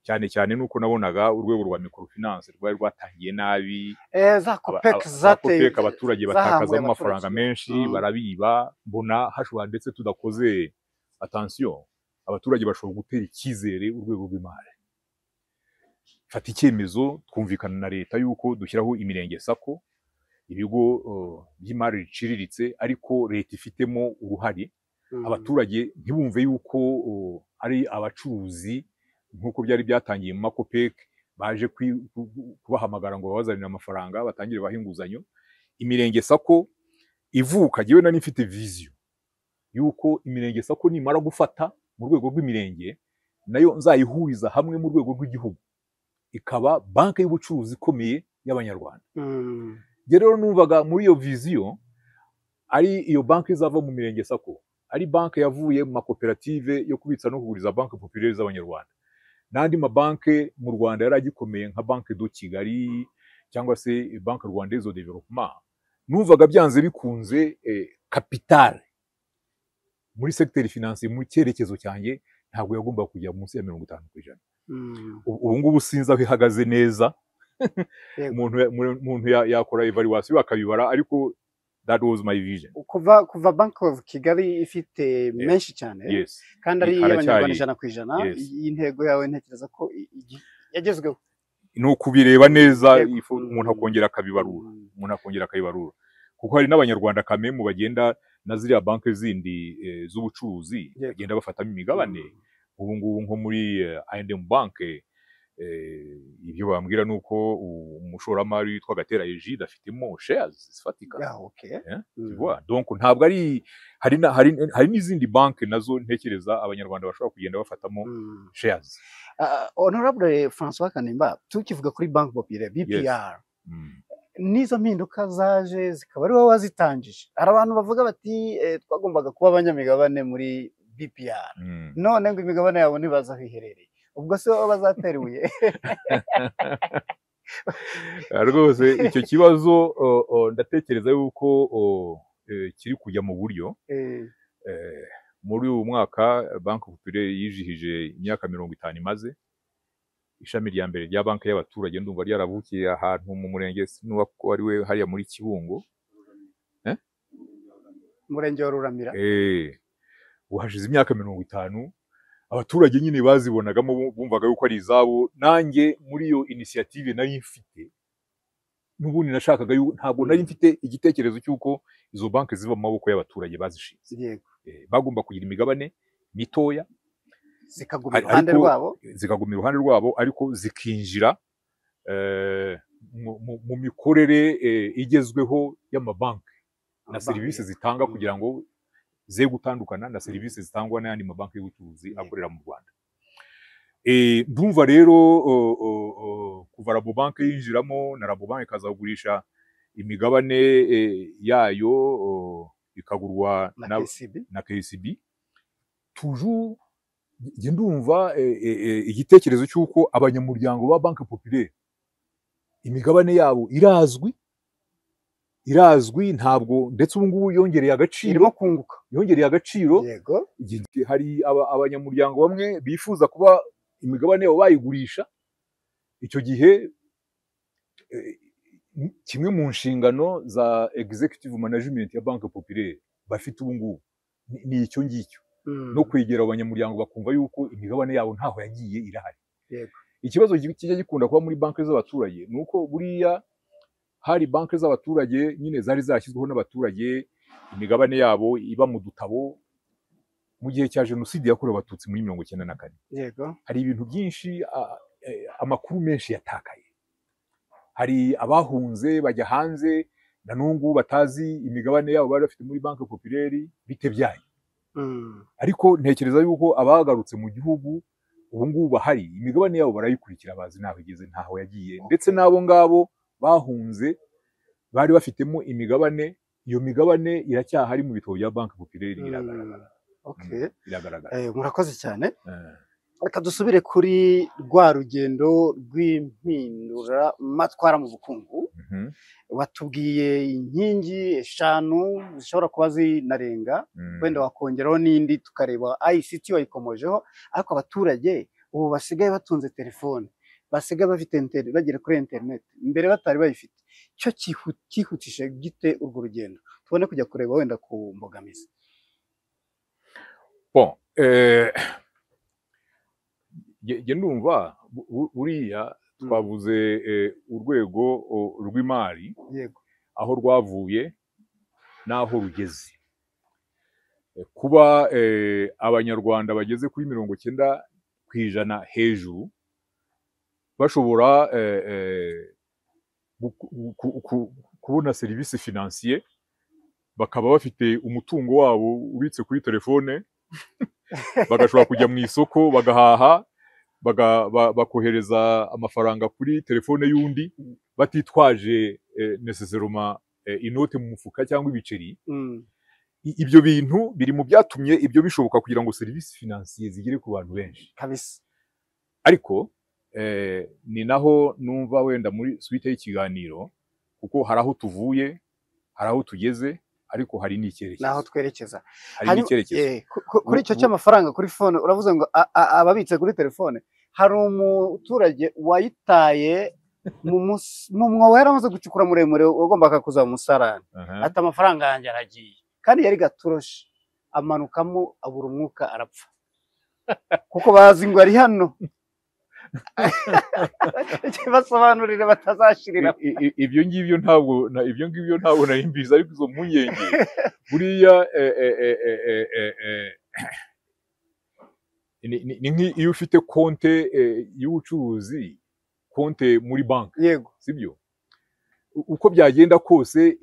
Speaker 1: cyane cyane nuko nabonaga urwego rwa microfinance rwari rwatangiye nabi,
Speaker 2: za COPEC zateye
Speaker 1: abaturage batakazamo amafaranga menshi barabiba, mbona hashobora ndetse tudakoze attention abaturage bashobora gutera icyizere urwego rw'imari. Fata icyemezo twumvikana na leta yuko dushyiraho imirenge sako, ibigo by'imari riciriritse ariko leta ifitemo uruhare, abaturage ntibumve yuko ari abacuruzi nk'uko byari byatangiye mu makopek baje kubahamagara ngo babazanire amafaranga batangire baha inguzanyo. Imirenge sako ivuka, jyewe nari mfite vision yuko imirenge sako nimara gufata mu rwego rw'imirenge nayo nzayihuriza hamwe mu rwego rw'igihugu, ikaba banki y'ubucuruzi ikomeye y'abanyarwanda. Rero numvaga muri iyo vision ari iyo banki izava mu mirenge sako, ari banki yavuye mu makoperative yo kubitsa no kuguriza banki populaire z'abanyarwanda, n'andi mabanki mu Rwanda yari agikomeye nka banki do Kigali cyangwa se banki rwandaise de développement. Numvaga byanze bikunze capital muri secteur financier mu cyerekezo cyanjye ntabwo yagomba kujya munsi ya 50%. Ubu ngubu sinzi aho ihagaze neza. umuntu yakora evaluation akabibara, ariko that was my vision.
Speaker 2: Kuva Bank of Kigali ifite menshi cyane kandi ari y'abanyarwanda 100%, iyi ntego yawe ntekereza ko yagezweho.
Speaker 1: Ni ukubireba neza, umuntu akongera akabibarura, kuko hari n'abanyarwanda kame mu bagenda na ziriya banki zindi z'ubucuruzi bagenda bafatamo imigabane. Ubu ngubu nko muri I&M Bank ibyo bambwira nuko umushoramari witwa Gatera Egide afitemo shares zifatika. Donc ntabwo ari, hari n'izindi banki nazo ntekereza abanyarwanda bashobora kugenda bafatamo shares.
Speaker 2: Honorable François Kanimba, tukivuga kuri Bank Populaire BPR, nizo mpinduka zaje zikaba ari wowe wazitangije. Hari abantu bavuga bati twagombaga kuba abanyamigabane muri BPR, none ngo imigabane yabo ntibaza aho iherereye, ubwo se baba bazateruye?
Speaker 1: Rwose icyo kibazo ndatekereza yuko kiri kujya mu buryo. Muri uyu mwaka Banki Populaire yijihije imyaka 50 imaze. Ishami rya mbere rya banki y'abaturage ndumva ryaravukiye ahantu mu murenge n'uko ari we hariya muri Kibungo,
Speaker 2: murenge wa Ruramira.
Speaker 1: Uhashize imyaka 50 abaturage nyine bazibonagamo, bumvaga yuko ari izabo. Nanjye muri iyo initiative nari mfite, n'ubundi nashakaga ntabwo nari mfite igitekerezo cy'uko izo banki ziva mu maboko y'abaturage bazishinze. Bagomba kugira imigabane mitoya
Speaker 2: zikaguma iruhande
Speaker 1: rwabo, ariko zikinjira mu mikorere igezweho y'amabanki na serivisi zitanga, kugira ngo ze gutandukana na serivisi zitangwa n'ayandi mabanki y'ubucuruzi akorera mu Rwanda. Ndumva rero kuva Rabobank yinjiramo na Rabobank ikazagurisha imigabane yayo ikagurwa na KCB, toujours ndumva igitekerezo cy'uko abanyamuryango ba Banki Populaire imigabane yabo irazwi, ntabwo ndetse ubu ngubu yongereye agaciro. Hari abanyamuryango bamwe bifuza kuba imigabane yabo bayigurisha. Icyo gihe kimwe mu nshingano za executive management ya Banki Populaire bafite ubu ngubu ni icyo ngicyo, no kwegera abanyamuryango bakumva yuko imigabane yabo ntaho yagiye irahari. Ikibazo kijya gikunda kuba muri banki z'abaturage ni uko buriya hari banki z'abaturage nyine zari zashyizweho n'abaturage, imigabane yabo iba mu dutabo. Mu gihe cya Jenoside yakorewe Abatutsi muri 1994, hari ibintu byinshi, amakuru menshi yatakaye. Hari abahunze bajya hanze na n'ubu batazi imigabane yabo bari bafite muri Banki Populaire bitebyaye. Ariko ntekereza yuko abagarutse mu gihugu ubu ngubu bahari, imigabane yabo barayikurikira, bazi naho igeze, ntaho yagiye. Ndetse n'abo ngabo bahunze bari bafitemo imigabane, iyo migabane iracyahari mu bitabo bya Banki Populaire, iragaragara.
Speaker 2: Murakoze cyane. Reka dusubire kuri rwa rugendo rw'impindura matwara mu bukungu. Watubwiye inkingi 5 zishobora kuba zinarenga, wenda wakongeraho n'indi tukareba ICT wayikomojeho, ariko abaturage ubu basigaye batunze telefone, basigaye bafite bagera kuri interineti mbere batari bayifite, cyo cyihutisha gite urwo rugendo tubone kujya kureba wenda ku mbogamizi?
Speaker 1: bon nge ndumva buriya twavuze urwego rw'imari
Speaker 2: yego
Speaker 1: aho rwavuye n'aho rugeze. Kuba abanyarwanda bageze kuri 90% hejuru bashobora kubona serivisi financier, bakaba bafite umutungo wabo ubitse kuri telefone, bagashobora kujya mu isoko bagahaha, bakohereza amafaranga kuri telefone y'undi batitwaje necessairement inote mu mufuka cyangwa ibiceri. Ibyo bintu biri mu byatumye ibyo bishoboka kugira ngo serivisi financier zigere ku bantu benshi
Speaker 2: kabisa.
Speaker 1: Ariko ni naho numva wenda muri suite y'ikiganiro, kuko hari aho tuvuye, hari aho tugeze, ariko hari n'icyerekezo,
Speaker 2: naho twerekeza.
Speaker 1: hari n'icyerekezo.
Speaker 2: Kuri icyo cy'amafaranga kuri phone uravuze ngo ababitse kuri telefone, hari umuturage wayitaye mu mwobo yaramaze gucukura muremure wagombaga kuza mu musarani, ati amafaranga yanjye aragiye, kandi yari gaturoshe, amanukamo abura umwuka arapfa kuko bazi ngo ari hano. Basobanurire batazashirira.
Speaker 1: Ibyo ngibyo ntabwo nari mbizi, ariko izo mpungenge buriya ni iyo ufite konte y'ubucuruzi, konte muri banki,
Speaker 2: yego
Speaker 1: sibyo? Uko byagenda kose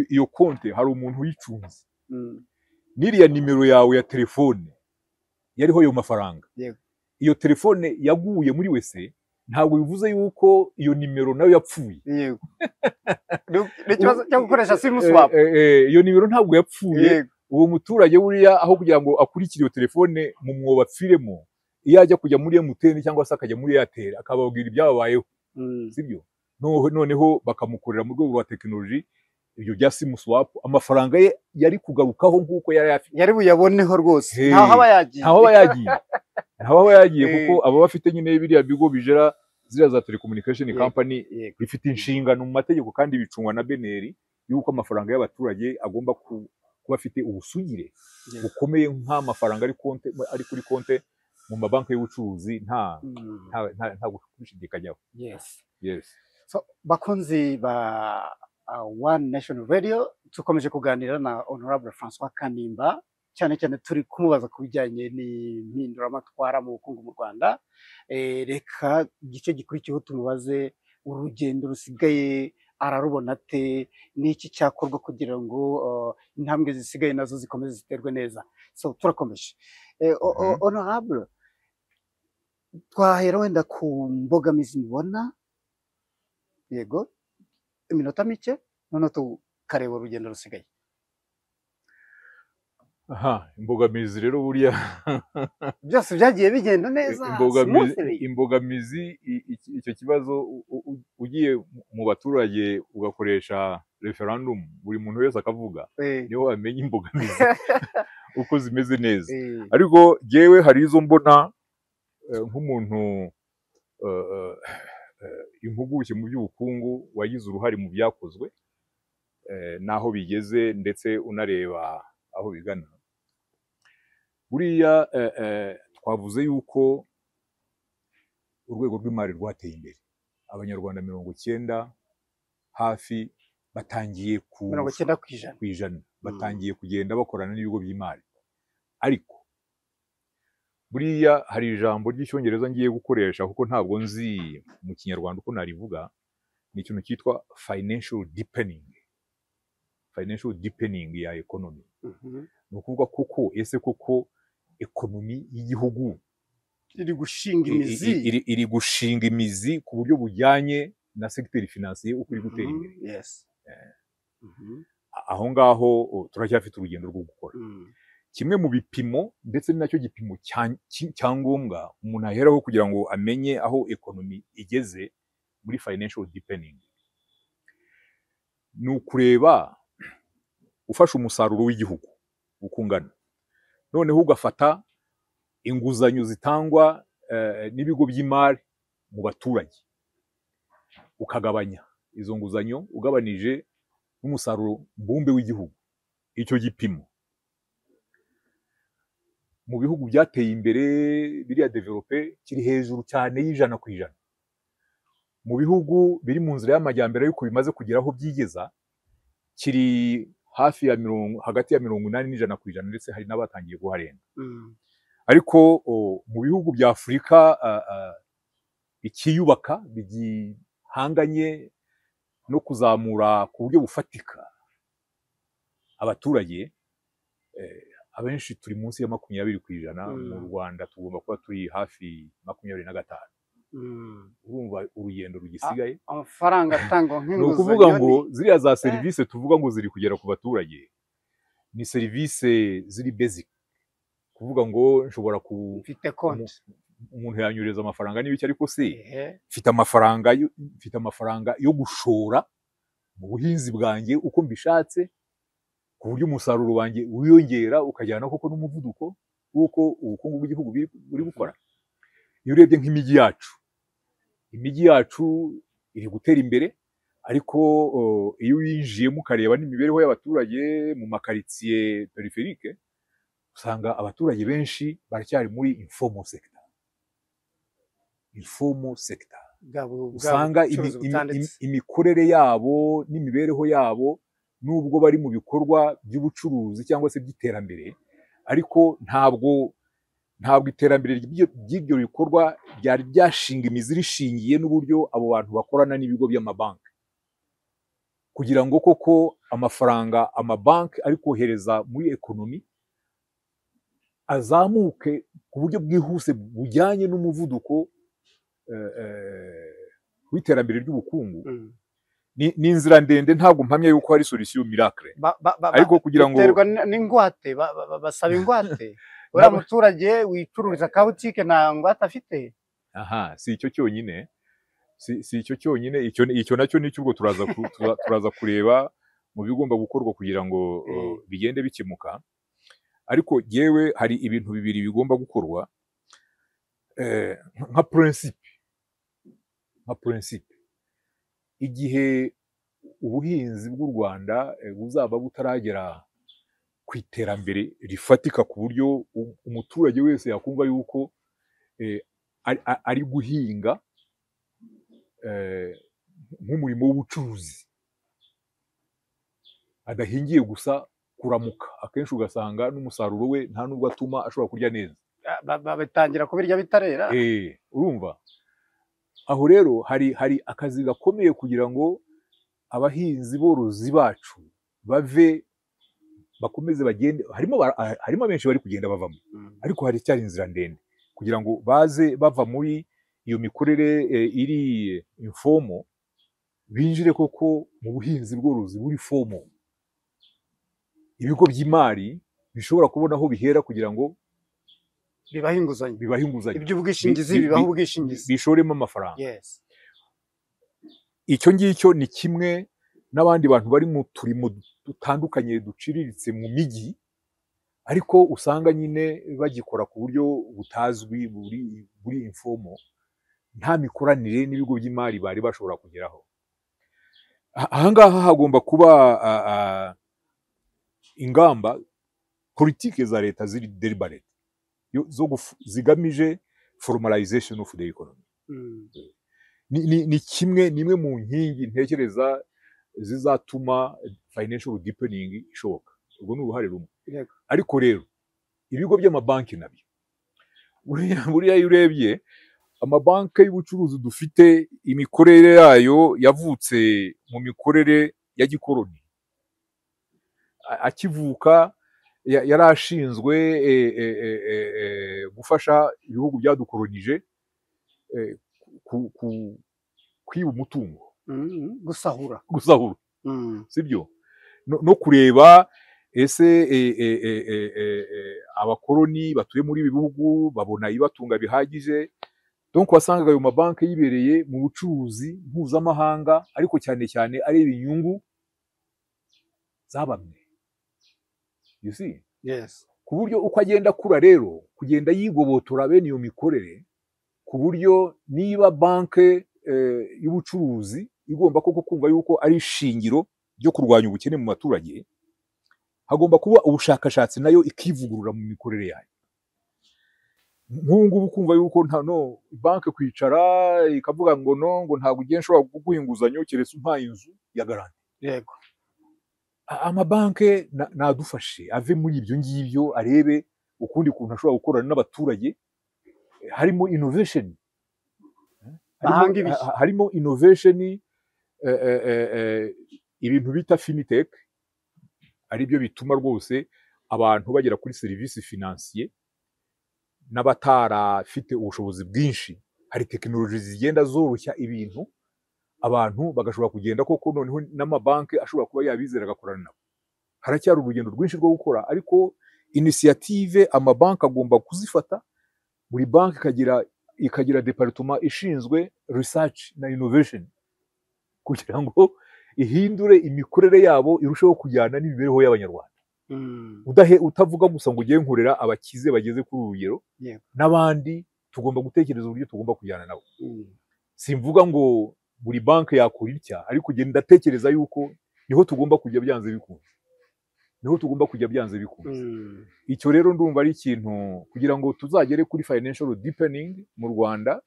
Speaker 1: iyo konte hari umuntu uyicunze, n'iriya nimero yawe ya telefone yariho ayo mafaranga,
Speaker 2: yego
Speaker 1: iyo telefone yaguye muri wese, ntabwo bivuze yuko iyo nimero nayo yapfuye.
Speaker 2: Yego n'ikibazo cyo gukoresha sim swap,
Speaker 1: iyo nimero ntabwo yapfuye. Uwo muturage buriya aho kugira ngo akurikire iyo telefone mu mwobo apfiremo, iyo ajya kujya muri MTN cyangwa se akajya muri Airtel akababwira ibyababayeho, sibyo? Noneho bakamukorera mu rwego rwa tekinoloji ibyo bya sim swap, amafaranga ye yari kugarukaho nk'uko yari afite,
Speaker 2: yari buyaboneho rwose, ntaho aba yagiye kuko aba bafite nyine biriya bigo bijera ziriya za telecommunication company, bifite inshingano mu mategeko kandi bicungwa na BNR yuko amafaranga y'abaturage agomba kuba afite ubusugire bukomeye nk'amafaranga ari kuri konte mu mabanki y'ubucuruzi, nta gushidikanyaho. Yes. So bakunzi ba One Nation Radio, tukomeje kuganira na Honorable François Kanimba, cyane cyane turi kumubaza ku bijyanye n'impinduramatwara mu bukungu mu Rwanda. Reka igice gikurikiyeho tumubaze urugendo rusigaye ararubona ate, n'iki cyakorwa kugira ngo intambwe zisigaye nazo zikomeze ziterwe neza. So turakomeje. Honorable, twahera wenda ku mbogamizi mubona. Yego, iminota mike none tukareba urugendo rusigaye.
Speaker 1: Imbogamizi rero buriya
Speaker 2: byose byagiye bigenda neza.
Speaker 1: Imbogamizi icyo kibazo ugiye mu baturage ugakoresha referendum, buri muntu wese akavuga, niho wamenya imbogamizi uko zimeze neza. Ariko jewe hari izo mbona nk'umuntu impuguke mu by'ubukungu wagize uruhare mu byakozwe naho bigeze, ndetse unareba aho bigana. Buriya twavuze yuko urwego rw'imari rwateye imbere, abanyarwanda 90 hafi batangiye ku 90% batangiye kugenda bakorana n'ibigo by'imari. Ariko buriya hari ijambo ry'icyongereza ngiye gukoresha kuko ntabwo nzi mu kinyarwanda uko narivuga, ni ikintu cyitwa financial deepening ya economy. Ni ukuvuga koko ese koko ekonomi y'igihugu iri gushinga imizi ku buryo bujyanye na secteur financier uko iri gutera imbere. Aho ngaho turacyafite urugendo rwo gukora. Kimwe mu bipimo, ndetse ni nacyo gipimo cyangombwa umuntu aheraho kugira ngo amenye aho ekonomi igeze muri financial deepening, ni ukureba ufashe umusaruro w'igihugu ukungana, noneho ugafata inguzanyo zitangwa n'ibigo by'imari mu baturage, ukagabanya izo nguzanyo ugabanije n'umusaruro mbumbe w'igihugu. Icyo gipimo mu bihugu byateye imbere biriya develope kiri hejuru cyane y'100%. Mu bihugu biri mu nzira y'amajyambere ariko bimaze kugera aho byigeza kiri hafi ya hagati ya 80 n'100%, ndetse hari n'abatangiye kuharenga. Ariko mu bihugu bya Afurika ikiyubaka bigihanganye no kuzamura ku buryo bufatika abaturage, abenshi turi munsi ya 20%. Mu Rwanda tugomba kuba turi hafi 25%. Urumva urugendo rugisigaye.
Speaker 2: Amafaranga atangwa nk'inguzanyo,
Speaker 1: ni ukuvuga ngo ziriya za serivisi tuvuga ngo ziri kugera ku baturage ni serivisi ziri basic, kuvuga ngo nshobora
Speaker 2: mfite konti,
Speaker 1: umuntu yanyureza amafaranga n'ibiki, ariko se mfite amafaranga yo gushora mu buhinzi bwanjye uko mbishatse, ku buryo umusaruro wanjye wiyongera ukajyana koko n'umuvuduko w'uko ubukungu bw'igihugu buri gukora. Iyo urebye nk'imijyi yacu iri gutera imbere, ariko iyo winjiyemo ukareba n'imibereho y'abaturage mu makaritsiye periferike, usanga abaturage benshi baracyari muri informal sector. Usanga imikorere yabo n'imibereho yabo, nubwo bari mu bikorwa by'ubucuruzi cyangwa se by'iterambere, ariko ntabwo iterambere ry'ibyo bikorwa byari byashinga imizi rishingiye n'uburyo abo bantu bakorana n'ibigo by'amabanki, kugira ngo koko amafaranga amabanki ari kohereza muri ekonomi azamuke ku buryo bwihuse bujyanye n'umuvuduko w'iterambere ry'ubukungu. Ni inzira ndende, ntabwo mpamya yuko hari solution miracle, ariko kugira ngo
Speaker 2: biterwa n'ingwate, basaba ingwate. Uriya muturage wicururiza ka butike nta ngwate afite.
Speaker 1: Si icyo cyonyine, icyo nacyo nicyo ubwo turaza kureba mu bigomba gukorwa kugira ngo bigende bikemuka. Ariko yewe hari ibintu bibiri bigomba gukorwa nka principe. Igihe ubuhinzi bw'u Rwanda buzaba butaragera ku iterambere rifatika ku buryo umuturage wese yakumva yuko ari guhinga nk'umurimo w'ubucuruzi, adahingiye gusa kuramuka. Akenshi ugasanga n'umusaruro we nta nubwo atuma ashobora kurya neza,
Speaker 2: babitangira kubirya bitarera.
Speaker 1: Urumva, aho rero hari akazi gakomeye kugira ngo abahinzi borozi bacu bakomeze bagende. Harimo benshi bari kugenda bavamo, ariko hari cyari inzira ndende kugira ngo baze bava muri iyo mikorere iri informal, binjire koko mu buhinzi bworozi buri formal. Ibigo by'imari bishobora kubona aho bihera kugira ngo
Speaker 2: bibaha inguzanyo, iby'ubwishingizi bibaha ubwishingizi,
Speaker 1: bishoremo amafaranga. Icyo ngicyo ni kimwe n'abandi bantu bari mu turimo dutandukanye duciriritse mu mijyi, ariko usanga nyine bagikora ku buryo butazwi, buri informal, nta mikoranire n'ibigo by'imari bari bashobora kugeraho. Ahangaha hagomba kuba ingamba, politike za leta ziri deliberate zigamije formalization of the economy. Ni imwe mu nkingi ntekereza zizatuma financial deepening ishoboka. Ubwo ni uruhare rumwe. Ariko rero ibigo by'amabanki nabyo, buriya iyo urebye amabanki y'ubucuruzi dufite, imikorere yayo yavutse mu mikorere ya gikoroni. Akivuka yari ashinzwe gufasha ibihugu byadukolonije kwiba umutungo,
Speaker 2: gusahura,
Speaker 1: sibyo, no kureba ese abakoloni batuye muri ibi bihugu babona ibatunga bihagije. Donc wasangaga ayo mabanki yibereye mu bucuruzi mpuzamahanga, ariko cyane cyane areba inyungu za bamwe. You see?
Speaker 2: Yes.
Speaker 1: Ku buryo uko agenda akura rero, kugenda yigobotora bene iyo mikorere ku buryo niba banki y'ubucuruzi igomba koko kumva yuko ari ishingiro ryo kurwanya ubukene mu baturage, hagomba kuba ubushakashatsi nayo ikivugurura mu mikorere yayo. Nk'ubu ngubu kumva yuko banki kwicara ikavuga ngo ngo ntabwo ugiye nshobora kuguha inguzanyo keretse umpaye inzu ya garanti.
Speaker 2: Yego.
Speaker 1: Amabanki nadufashe ave muri ibyo ngibyo, arebe ukundi kuntu ashobora gukorana n'abaturage, harimo innovation, harimo innovation, ibintu bita fintech, aribyo bituma rwose abantu bagera kuri serivisi financier n'abatarafite ubushobozi bwinshi. Hari tekinoloji zigenda zoroshya ibintu, abantu bagashobora kugenda koko noneho n'amabanki ashobora kuba yabizera agakorana nabo. Haracyari urugendo rwinshi rwo gukora, ariko initiative amabanki agomba kuzifata. Buri banki ikagira department ishinzwe research na innovation, kugira ngo ihindure imikorere yabo irusheho kujyana n'imibereho y'abanyarwanda. Utavuga gusa ngo ugiye nkorera abakize bageze kuri urugero, n'abandi tugomba gutekereza uburyo tugomba kujyana nabo. Simvuga ngo buri banki yakora itya, ariko ugenda ndatekereza yuko niho tugomba kujya byanze bikunze. Icyo rero ndumva ari ikintu kugira ngo tuzagere kuri financial deepening mu Rwanda.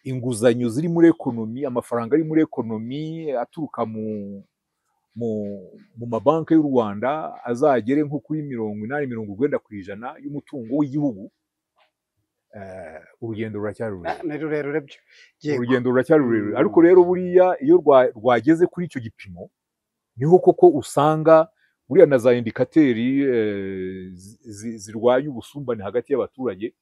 Speaker 1: Inguzanyo ziri muri ekonomi, amafaranga ari muri ekonomi aturuka mu mabanki y'u Rwanda azagere nko kuri 80-90% y'umutungo w'igihugu. Urugendo ruracyari rurerure, ariko rero buriya iyo rwageze kuri icyo gipimo, niho koko usanga buriya na za indikateri zirwanya ubusumbane hagati y'abaturage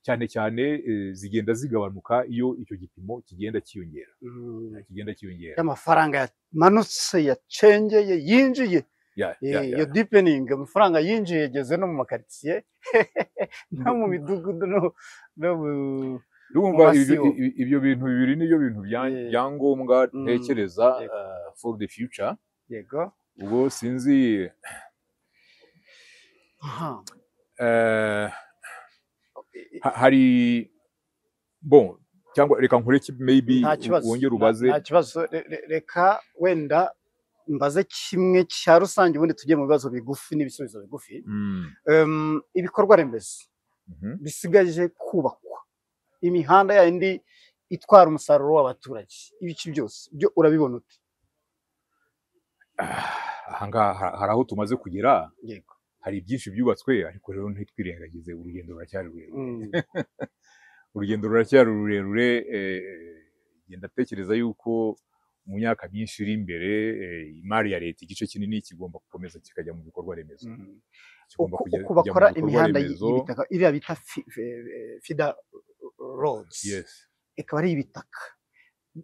Speaker 1: cyane cyane zigenda zigabanuka iyo icyo gipimo kigenda cyiyongera.
Speaker 2: Amafaranga yamanutse, yacengeye, yinjiye, iyo deepening, amafaranga yinjiye yageze no mu makaritsiye no mu midugudu no mu
Speaker 1: ibyo bintu bibiri niyo bintu byangombwa ntekereza for the future.
Speaker 2: Yego.
Speaker 1: Ubwo sinzi hari cyangwa reka nkureke maybe wongere ubaze.
Speaker 2: Nta kibazo, reka wenda mbaze kimwe cya rusange, ubundi tujye mu bibazo bigufi n'ibisubizo bigufi. Ibikorwa remezo bisigaje kubakwa, imihanda yindi itwara umusaruro w'abaturage, ibiki byose byo urabibona ute?
Speaker 1: Ahangaha hari aho tumaze kugera.
Speaker 2: Yego.
Speaker 1: Hari byinshi byubatswe, ariko rero ntitwirengagize urugendo ruracyari rurerure. Urugendo ruracyari rurerure. Genda tekereza yuko mu myaka myinshi iri imbere imari ya leta igice kinini kigomba gukomeza kikajya mu bikorwa remezo.
Speaker 2: Uko bakora imihanda y'ibitaka iriya bita feeder roads, ikaba ari ibitaka,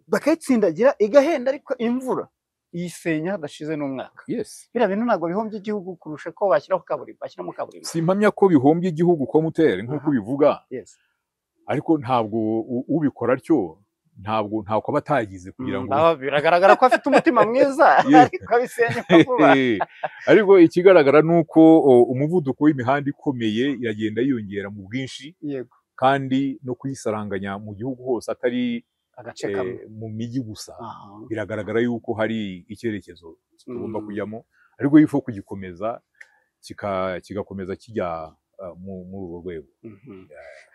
Speaker 2: bakayitsindagira igahenda, ariko imvura iyisenya hadashize n'umwaka. Biriya bintu ntabwo bihombye igihugu kurusha ko bashyiramo kaburimbo.
Speaker 1: Simpamya ko bihombye igihugu ko mutera nk'uko bivuga, ariko ntabwo ubikora atyo ntabwo aba atagize kugira ngo
Speaker 2: biragaragara ko afite umutima mwiza, ariko abisenya vuba.
Speaker 1: Ariko ikigaragara ni uko umuvuduko w'imihanda ikomeye iragenda yiyongera mu bwinshi, kandi no kuyisaranganya mu gihugu hose, atari mu mijyi gusa. Biragaragara yuko hari icyerekezo tugomba kujyamo, ariko yifo kugikomeza kigakomeza kijya muri urwo rwego.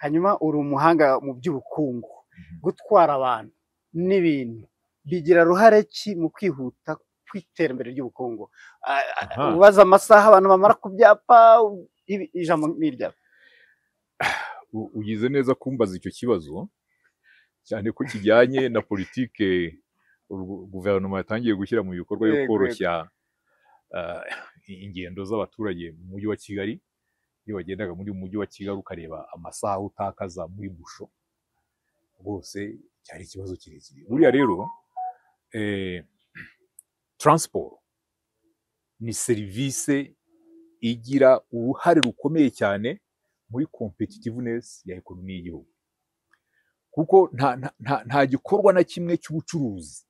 Speaker 2: Hanyuma uri umuhanga mu by'ubukungu, gutwara abantu n'ibintu bigira ruhare ki mu kwihuta kw'iterambere ry'ubukungu? Ubaza amasaha abantu bamara ku byapa, ijambo n'irya.
Speaker 1: Ugize neza kumbaza icyo kibazo, cyane ko kijyanye na politike guverinoma yatangiye gushyira mu bikorwa yo koroshya ingendo z'abaturage mu mujyi wa Kigali. Iyo wagendaga muri mujyi wa Kigali ukareba amasaha utakaza muri busho, rwose cyari ikibazo kirekire. Buriya rero transport ni serivisi igira uruhare rukomeye cyane muri competitiveness ya ekonomi y'igihugu, kuko nta gikorwa na kimwe cy'ubucuruzi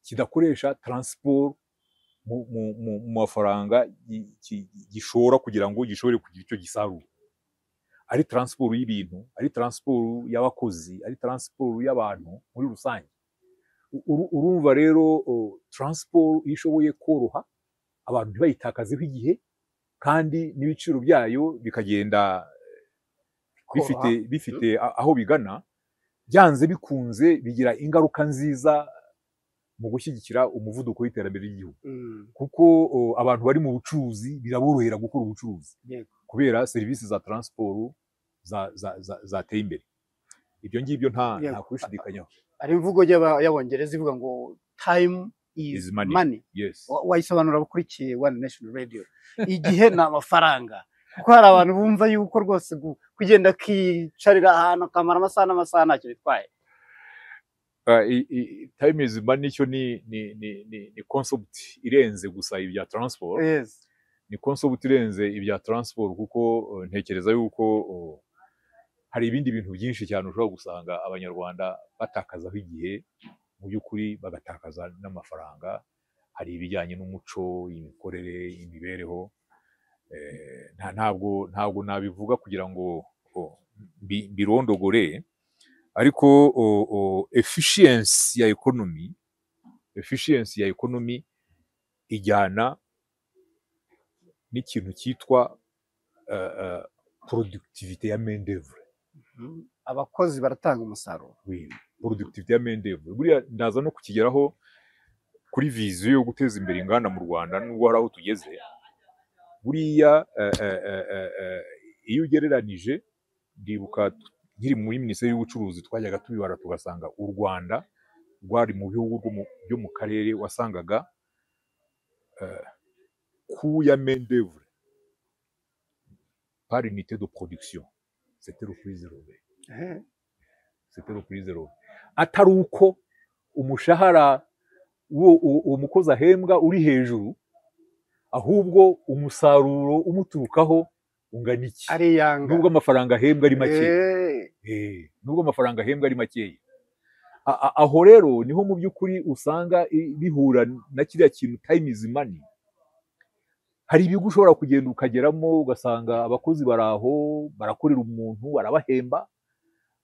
Speaker 1: kidakoresha transport mu mafaranga gishora kugira ngo gishobore kugira icyo gisarura. ari transport y'ibintu, ari transport y'abakozi, ari transport y'abantu muri rusange. Urumva rero transport ishoboye koroha abantu ntibayitakazeho igihe kandi n'ibiciro byayo bikagenda bifite aho bigana, byanze bikunze bigira ingaruka nziza mu gushyigikira umuvuduko w'iterambere ry'igihugu. Kuko abantu bari mu bucuruzi biraborohera gukora ubucuruzi kubera serivisi za transport zateye imbere. Ibyo ngibyo nta kubishidikanyaho.
Speaker 2: Ari imvugo y'Abongereza ivuga ngo time is money.
Speaker 1: Yes.
Speaker 2: Wayisobanura abakurikiye One Nation Radio. Igihe ni amafaranga. Kuko hari abantu bumva yuko rwose kugenda kicarira ahantu akamara amasaha n'amasaha ntacyo bitwaye.
Speaker 1: Time is money cyo ni concept irenze gusa ibya transport.
Speaker 2: Yes.
Speaker 1: Ni concept irenze ibya transport kuko ntekereza yuko hari ibindi bintu byinshi cyane ushobora gusanga abanyarwanda batakazaho igihe mu by'ukuri bagatakaza n'amafaranga. Hari ibijyanye n'umuco, imikorere, imibereho. Ntabwo nabivuga kugira ngo birondogore, ariko efficiency ya economy ijyana n'ikintu cyitwa productivité ya main d'œuvre.
Speaker 2: Abakozi baratanga umusaruro.
Speaker 1: Productivité ya main d'œuvre buriya ndaza no kukigeraho kuri vision yo guteza imbere inganda mu Rwanda nubwo hari aho tugeze. Buriya iyo ugereranije, ndibuka nkiri muri minisiteri y'ubucuruzi twajyaga tubibara tugasanga u Rwanda rwari mu bihugu byo mu karere wasangaga coût ya main d'œuvre par unité de production c'était le plus élevé. C'était le plus élevé. Atari uko umushahara uwo mukozi ahembwa uri hejuru, ahubwo umusaruro umuturukaho ungana iki. Nubwo amafaranga ahembwa ari makeya. Nubwo amafaranga ahembwa ari makeya. Aho rero niho mu by'ukuri usanga bihura na kiriya kintu time is money. Hari ibigo ushobora kugenda ukageramo ugasanga abakozi baraho barakorera umuntu barabahemba,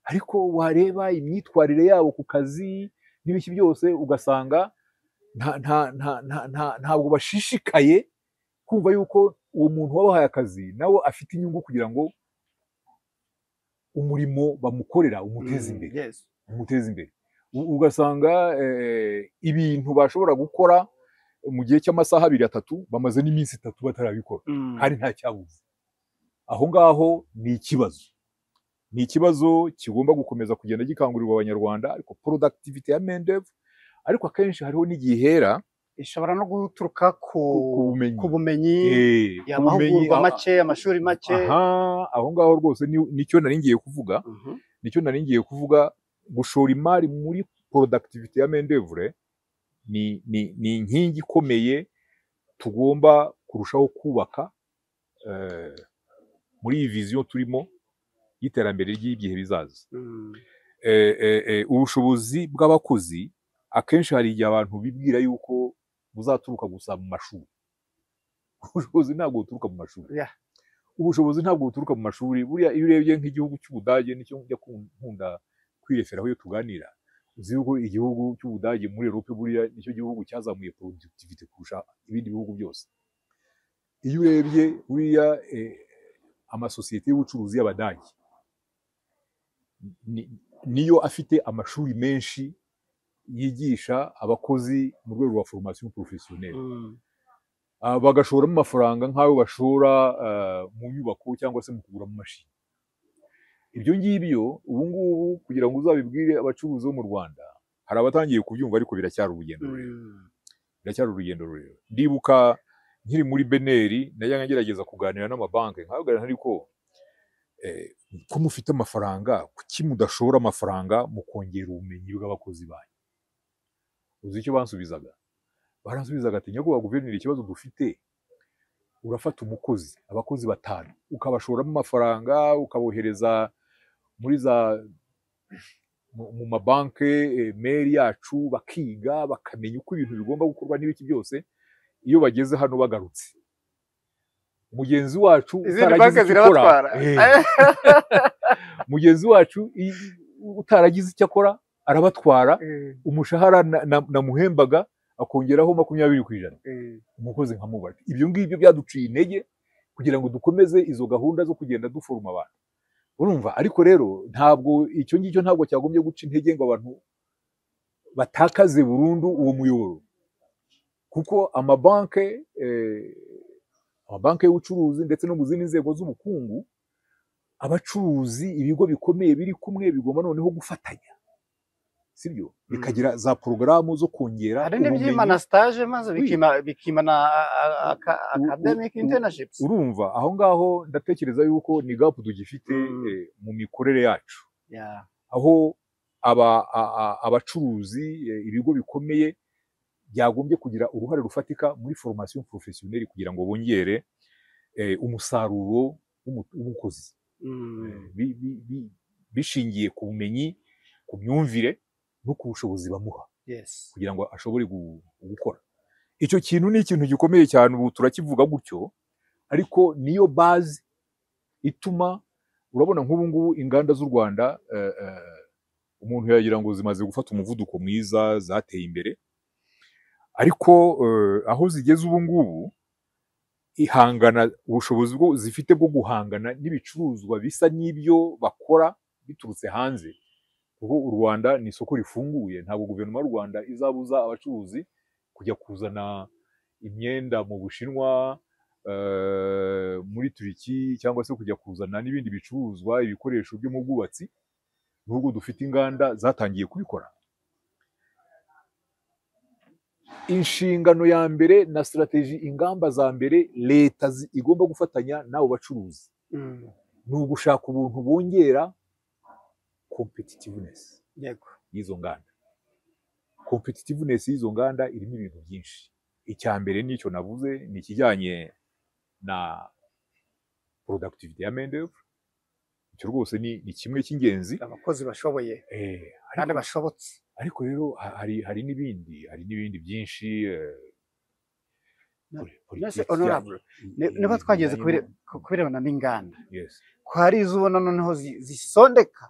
Speaker 1: ariko wareba imyitwarire yabo ku kazi n'ibiki byose ugasanga ntabwo bashishikaye kumva yuko uwo muntu wabahaye akazi nawe afite inyungu kugira ngo umurimo bamukorera umuteze imbere. Ugasanga ibintu bashobora gukora mu gihe cy'amasaha 2-3 bamaze n'iminsi 3 batarabikora kandi nta cyabuze. Aho ngaho ni ikibazo kigomba gukomeza kugenda gikangurirwa abanyarwanda, ariko productivity ya main d'œuvre, ariko akenshi hariho n'igihera
Speaker 2: ishobora no guturuka ku bumenyi, amahugurwa make, amashuri make.
Speaker 1: Aho ngaho rwose nicyo nari ngiye kuvuga. Gushora imari muri productivity ya main d'œuvre ni inkingi ikomeye tugomba kurushaho kubaka muri iyi vision turimo y'iterambere ry'ibihe bizaza. Ubushobozi bw'abakozi akenshi hari igihe abantu bibwira yuko buzaturuka gusa mu mashuri. Ubushobozi ntabwo buturuka mu mashuri. Ubushobozi ntabwo buturuka mu mashuri. Buriya iyo urebye nk'igihugu cy'Ubudage nicyo njya nkunda kwireferaho iyo tuganira, uzi yuko igihugu cy'Ubudage muri Europe buriya nicyo gihugu cyazamuye productivity kurusha ibindi bihugu byose. Iyo urebye buriya amasosiyete y'ubucuruzi y'Abadage niyo afite amashuri menshi yigisha abakozi mu rwego rwa formation professionnelle. Bagashoramo amafaranga nk'ayo bashora mu nyubako cyangwa se mu kugura mu mashini. Ibyo ngibyo ubu ngubu kugira ngo uzabibwire abacuruzi bo mu Rwanda, hari abatangiye kubyumva ariko biracyari urugendo rurerure. Ndibuka nkiri muri Beneri najyaga ngerageza kuganira n'amabanki nkavuga ariko ko mufite amafaranga kuki mudashora amafaranga mu kongera ubumenyi bw'abakozi banyu? Uzi icyo bansubizaga? Baransubizaga ati nyakubahwa guverineri, ikibazo dufite urafata abakozi 5 ukabashoramo amafaranga ukabohereza muri mu mabanki meri yacu bakiga bakamenya uko ibintu bigomba gukorwa n'ibiki byose. Iyo bageze hano bagarutse mugenzi wacu
Speaker 2: izindi banki
Speaker 1: utaragize icyo akora
Speaker 2: zirabatwara.
Speaker 1: mugenzi wacu utaragize icyo akora arabatwara, umushahara namuhembaga akongeraho 20%. Umukozi nkamubara. Ibyo ngibyo byaduciye intege kugira ngo dukomeze izo gahunda zo kugenda duforuma abantu. Urumva, ariko rero ntabwo icyo ngicyo ntabwo cyagombye guca intege ngo abantu batakaze burundu uwo muyoboro, kuko amabanki y'ubucuruzi ndetse no mu zindi nzego z'ubukungu, abacuruzi, ibigo bikomeye biri kumwe bigomba noneho gufatanya, sibyo, bikagira za porogaramu zo kongera
Speaker 2: hari n'ibyimana stage maze bikimana academic internships.
Speaker 1: Urumva, aho ngaho ndatekereza yuko ni gap tugifite mu mikorere yacu, aho abacuruzi, ibigo bikomeye byagombye kugira uruhare rufatika muri formation professionnelle kugira ngo bongere umusaruro w'umukozi, bishingiye ku bumenyi, ku myumvire no ku bushobozi bamuha, kugira ngo ashobore gukora. Icyo kintu ni ikintu gikomeye cyane, ubu turakivuga gutyo, ariko niyo base ituma, urabona nk'ubu ngubu inganda z'u Rwanda umuntu yagira ngo zimaze gufata umuvuduko mwiza, zateye imbere, ariko aho zigeze ubu ngubu ihangana, ubushobozi bwo zifite bwo guhangana n'ibicuruzwa bisa n'ibyo bakora biturutse hanze, kuko u Rwanda ni isoko rifunguye. Ntabwo guverinoma y'u Rwanda izabuza abacuruzi kujya kuzana imyenda mu Bushinwa, muri Turiki, cyangwa se kujya kuzana n'ibindi bicuruzwa, ibikoresho byo mu bwubatsi, nubwo dufite inganda zatangiye kubikora. Inshingano ya mbere na strategy, ingamba za mbere leta igomba gufatanya n'abo bacuruzi, ni ugushaka ubuntu bongera competitiveness y'izo nganda. Competitiveness y'izo nganda irimo ibintu byinshi. Icya mbere nicyo navuze, ni ikijyanye na productivity ya main-d'œuvre. Icyo rwose ni kimwe cy'ingenzi,
Speaker 2: abakozi bashoboye kandi bashobotse.
Speaker 1: Ariko rero hari n'ibindi byinshi.
Speaker 2: Honorable, niba twageze kubirebana n'inganda, ko hari izo ubona noneho zisondeka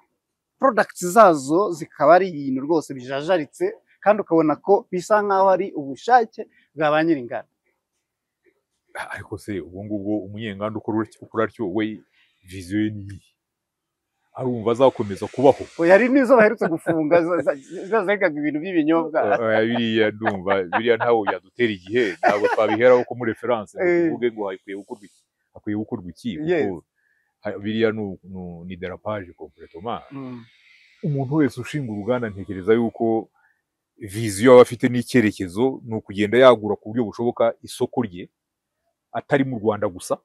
Speaker 2: products zazo zikaba ari ibintu rwose bijajaritse, kandi ukabona ko bisa nkaho ari ubushake bwa ba nyir'inganda.
Speaker 1: Ariko se ubwo ngubwo umunyenganda ukora atyo, we vision ye ni iyi? Arumva azakomeza kubaho?
Speaker 2: Yari nizo baherutse gufunga zazegaga ibintu by'ibinyobwa.
Speaker 1: Biriya ndumva biriya ntawo yadutera igihe, ntabwo twabiheraho ko muri reference tuvuge ngo hakwiye gukorwa iki, kuko biriya ni dérapage complètement. Umuntu wese ushinga uruganda, ntekereza yuko vision aba afite n'icyerekezo, ni ukugenda yagura ku buryo bushoboka isoko rye, atari mu Rwanda gusa,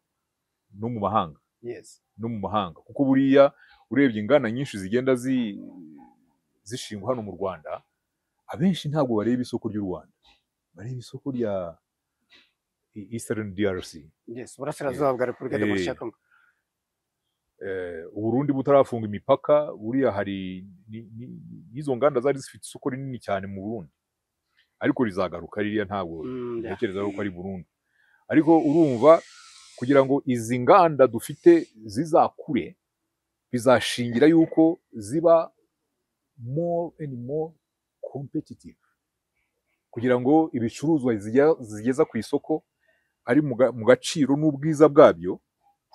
Speaker 1: no mu mahanga. No mu mahanga, kuko buriya urebye inganda nyinshi zigenda zishingwa hano mu Rwanda, abenshi ntabwo bareba isoko ry'u Rwanda, bareba isoko rya Eastern DRC,
Speaker 2: Burasirazuba bwa Repubulika Demokarasi ya Kongo.
Speaker 1: Uburundi butarafunga imipaka, buriya hari n'izo nganda zari zifite isoko rinini cyane mu Burundi, ariko rizagaruka ririya, ntabwo ntekereza ko ari Burundi. Ariko urumva, kugira ngo izi nganda dufite zizakure, bizashingira yuko ziba more and more competitive, kugira ngo ibicuruzwa zigeza ku isoko ari mu gaciro n'ubwiza bwabyo,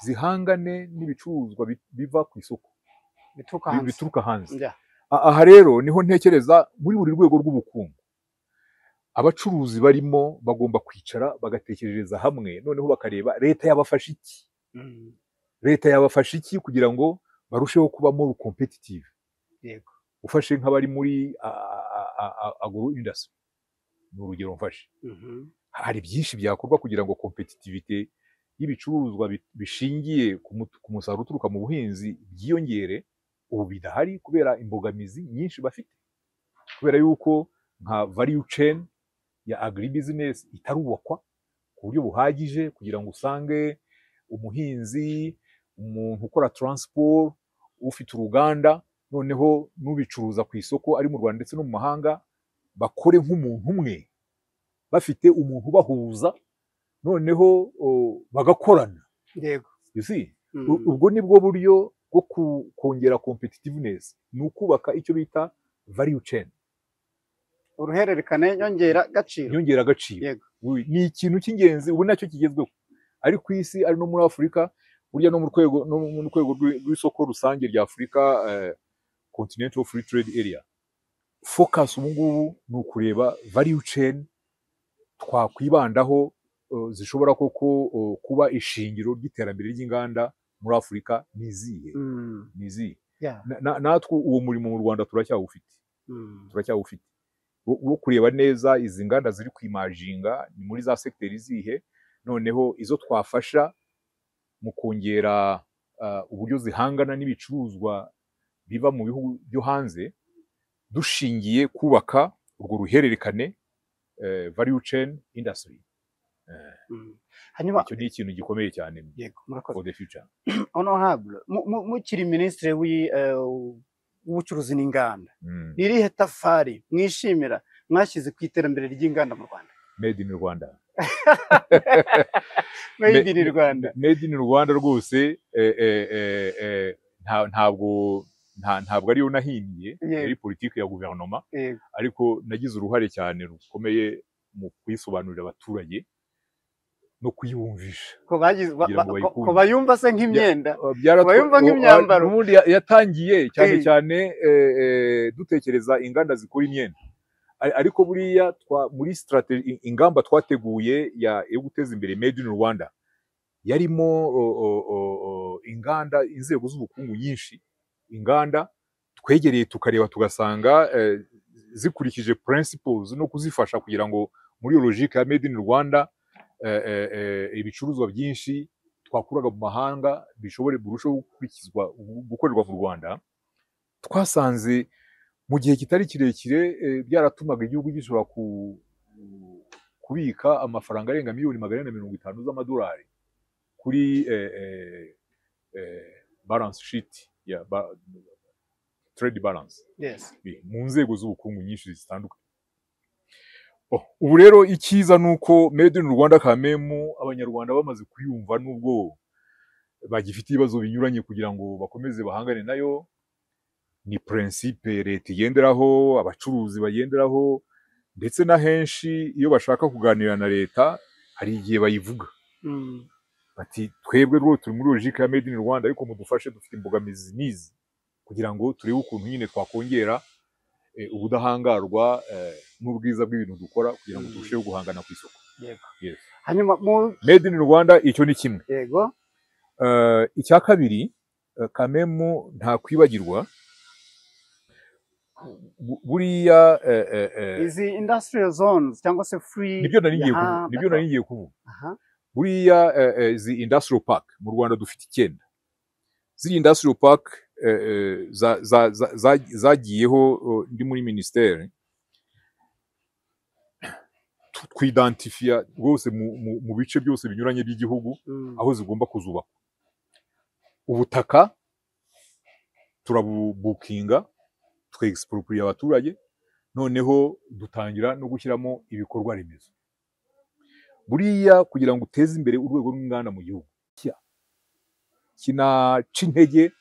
Speaker 1: zihangane n'ibicuruzwa biva ku isoko bituruka hanze. Aha rero niho ntekereza muri buri rwego rw'ubukungu abacuruzi barimo bagomba kwicara bagatekerereza hamwe, noneho bakareba leta yabafasha iki, leta yabafasha iki kugira ngo barusheho kuba more competitive. Ufashe nk'abari muri agro industry, ni urugero mfashe, hari byinshi byakorwa kugira ngo competitivity y'ibicuruzwa bishingiye ku musaruro uturuka mu buhinzi byiyongere. Ubu bidahari kubera imbogamizi nyinshi bafite, kubera yuko nka value chain ya agribusiness itarubakwa ku buryo buhagije kugira ngo usange umuhinzi, umuntu ukora transport, ufite uruganda, noneho n'ubicuruza ku isoko ari mu Rwanda ndetse no mu mahanga, bakore nk'umuntu umwe, bafite umuntu bahuza, noneho bagakorana
Speaker 2: yego.
Speaker 1: you see.
Speaker 2: Mm.
Speaker 1: Ubwo nibwo buryo bwo kongera competitiveness, ni ukubaka icyo bita value chain,
Speaker 2: uruhererekane nyongera gaciro.
Speaker 1: inyongera agaciro.
Speaker 2: Yego.
Speaker 1: Ni ikintu cy'ingenzi ubu nacyo kigezweho ari ku isi, ari no muri Afurika, burya no mu rwego rw'isoko rusange rya Afurika, Continental Free Trade Area. Focus ubu ngubu ni ukureba value chain twakwibandaho, zishobora koko kuba ishingiro ry'iterambere ry'inganda muri Afurika nizihe. Nizihe.
Speaker 2: Yeah.
Speaker 1: Natwe uwo murimo mu Rwanda turacyawufite. Turacyawufite wo kureba neza izi nganda ziri kwimajinga ni muri za secteurs zihe, noneho izo twafasha mu kongera uburyo zihangana n'ibicuruzwa biva mu bihugu byo hanze, dushingiye kubaka urwo ruhererekane, value chain industry.
Speaker 2: Hanyuma
Speaker 1: icyo ni ikintu gikomeye cyane.
Speaker 2: Yego, murakoze.
Speaker 1: For the future.
Speaker 2: Honorable, mukiri ministre w'ubucuruzi n'inganda, ni irihe tafari mwishimira mwashyize ku iterambere ry'inganda mu Rwanda?
Speaker 1: Made in Rwanda.
Speaker 2: Made in Rwanda.
Speaker 1: Made in Rwanda rwose, ntabwo ariyo nahimbye, ari politiki ya guverinoma, ariko nagize uruhare cyane rukomeye mu kuyisobanurira abaturage no kuyumvisha
Speaker 2: ko bayumva se nk'imyenda, bayumva nk'imyambaro.
Speaker 1: Ubundi yatangiye cyane cyane dutekereza inganda zikora imyenda, ariko buriya muri strategy ingamba twateguye yo guteza imbere Made in Rwanda yarimo inganda, inzego z'ubukungu nyinshi, inganda twegereye tukareba tugasanga zikurikije principles no kuzifasha kugira ngo muri logique ya Made in Rwanda ibicuruzwa byinshi twakuraga mu mahanga bishobore burushaho gukurikizwa gukorerwa mu Rwanda. Twasanze mu gihe kitari kirekire byaratumaga igihugu gishobora kubika amafaranga arenga miliyoni 450 z'amadolari kuri balance sheet ya trade balance.
Speaker 2: Yes.
Speaker 1: Mu nzego z'ubukungu nyinshi zitandukanye. Ubu rero icyiza nuko Made in Rwanda kamemu abanyarwanda bamaze kuyumva, nubwo bagifite ibibazo binyuranye kugira ngo bakomeze bahangane nayo. Ni principe leta igenderaho, abacuruzi bagenderaho, ndetse na henshi iyo bashaka kuganira na leta hari igihe bayivuga. Bati twebwe rwo turi muri logique ya Made in Rwanda, ariko mudufashe dufite imbogamizi nizi kugira ngo turebe ukuntu nyine twakongera ubudahangarwa n'ubwiza bw'ibintu dukora kugira ngo turusheho guhangana ku isoko.
Speaker 2: Yego.
Speaker 1: Yes.
Speaker 2: Hanyuma
Speaker 1: Made in Rwanda icyo ni kimwe.
Speaker 2: Yego.
Speaker 1: Icya kabiri, kamemu nta kwibagirwa buriya
Speaker 2: izi industrial zones cyangwa se free,
Speaker 1: nibyo nari ngiye kuvuga. Buriya izi industrial park mu Rwanda dufite 9. Ziri industrial park zagiyeho ndi muri ministere, twidentifia rwose mu bice byose binyuranye by'igihugu aho zigomba kuzubakwa. Ubutaka turabubukinga, twexpropriate abaturage, noneho dutangira no gushyiramo ibikorwa remezo. Buriya kugira ngo uteze imbere urwego rw'inganda mu gihugu, kinaca intege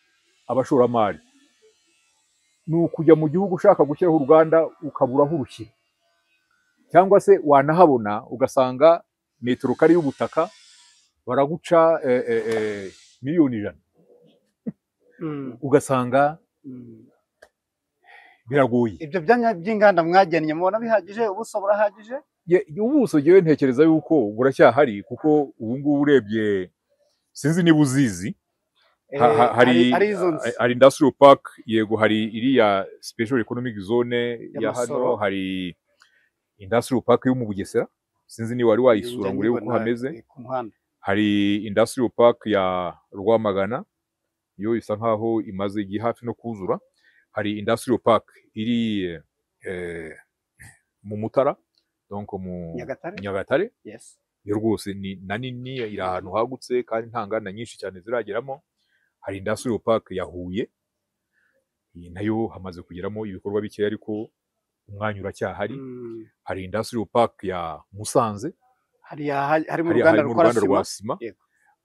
Speaker 1: abashoramari, ni ukujya mu gihugu ushaka gushyiraho uruganda ukaburaho urushyira, cyangwa se wanahabona ugasanga metero kare y'ubutaka baraguca miliyoni 100. Ugasanga biragoye.
Speaker 2: Ibyo byanya by'inganda mwagennye mubona bihagije? Ubuso burahagije?
Speaker 1: Ubuso jewe ntekereza yuko buracyahari, kuko ubu ngubu urebye sinzi niba uzizi, hari industrial park, yego, hari iriya special economic zone ya hano, hari industrial park yo mu Bugesera, sinzi niba wari wayisura ngo urebe uko hameze. Hari industrial park ya Rwamagana, yo isa nkaho imaze igihe hafi no kuzura. Hari industrial park iri mu Mutara, donc mu Nyagatare.
Speaker 2: Yes.
Speaker 1: Yo rwose ni nini, iri ahantu hagutse kandi nta nganda nyinshi cyane zirageramo. Hari industrial park ya Huye, nayo hamaze kugeramo ibikorwa bike ariko umwanya uracyahari. Hari industrial park ya Musanze,
Speaker 2: hari mu Rwanda
Speaker 1: rwa sima.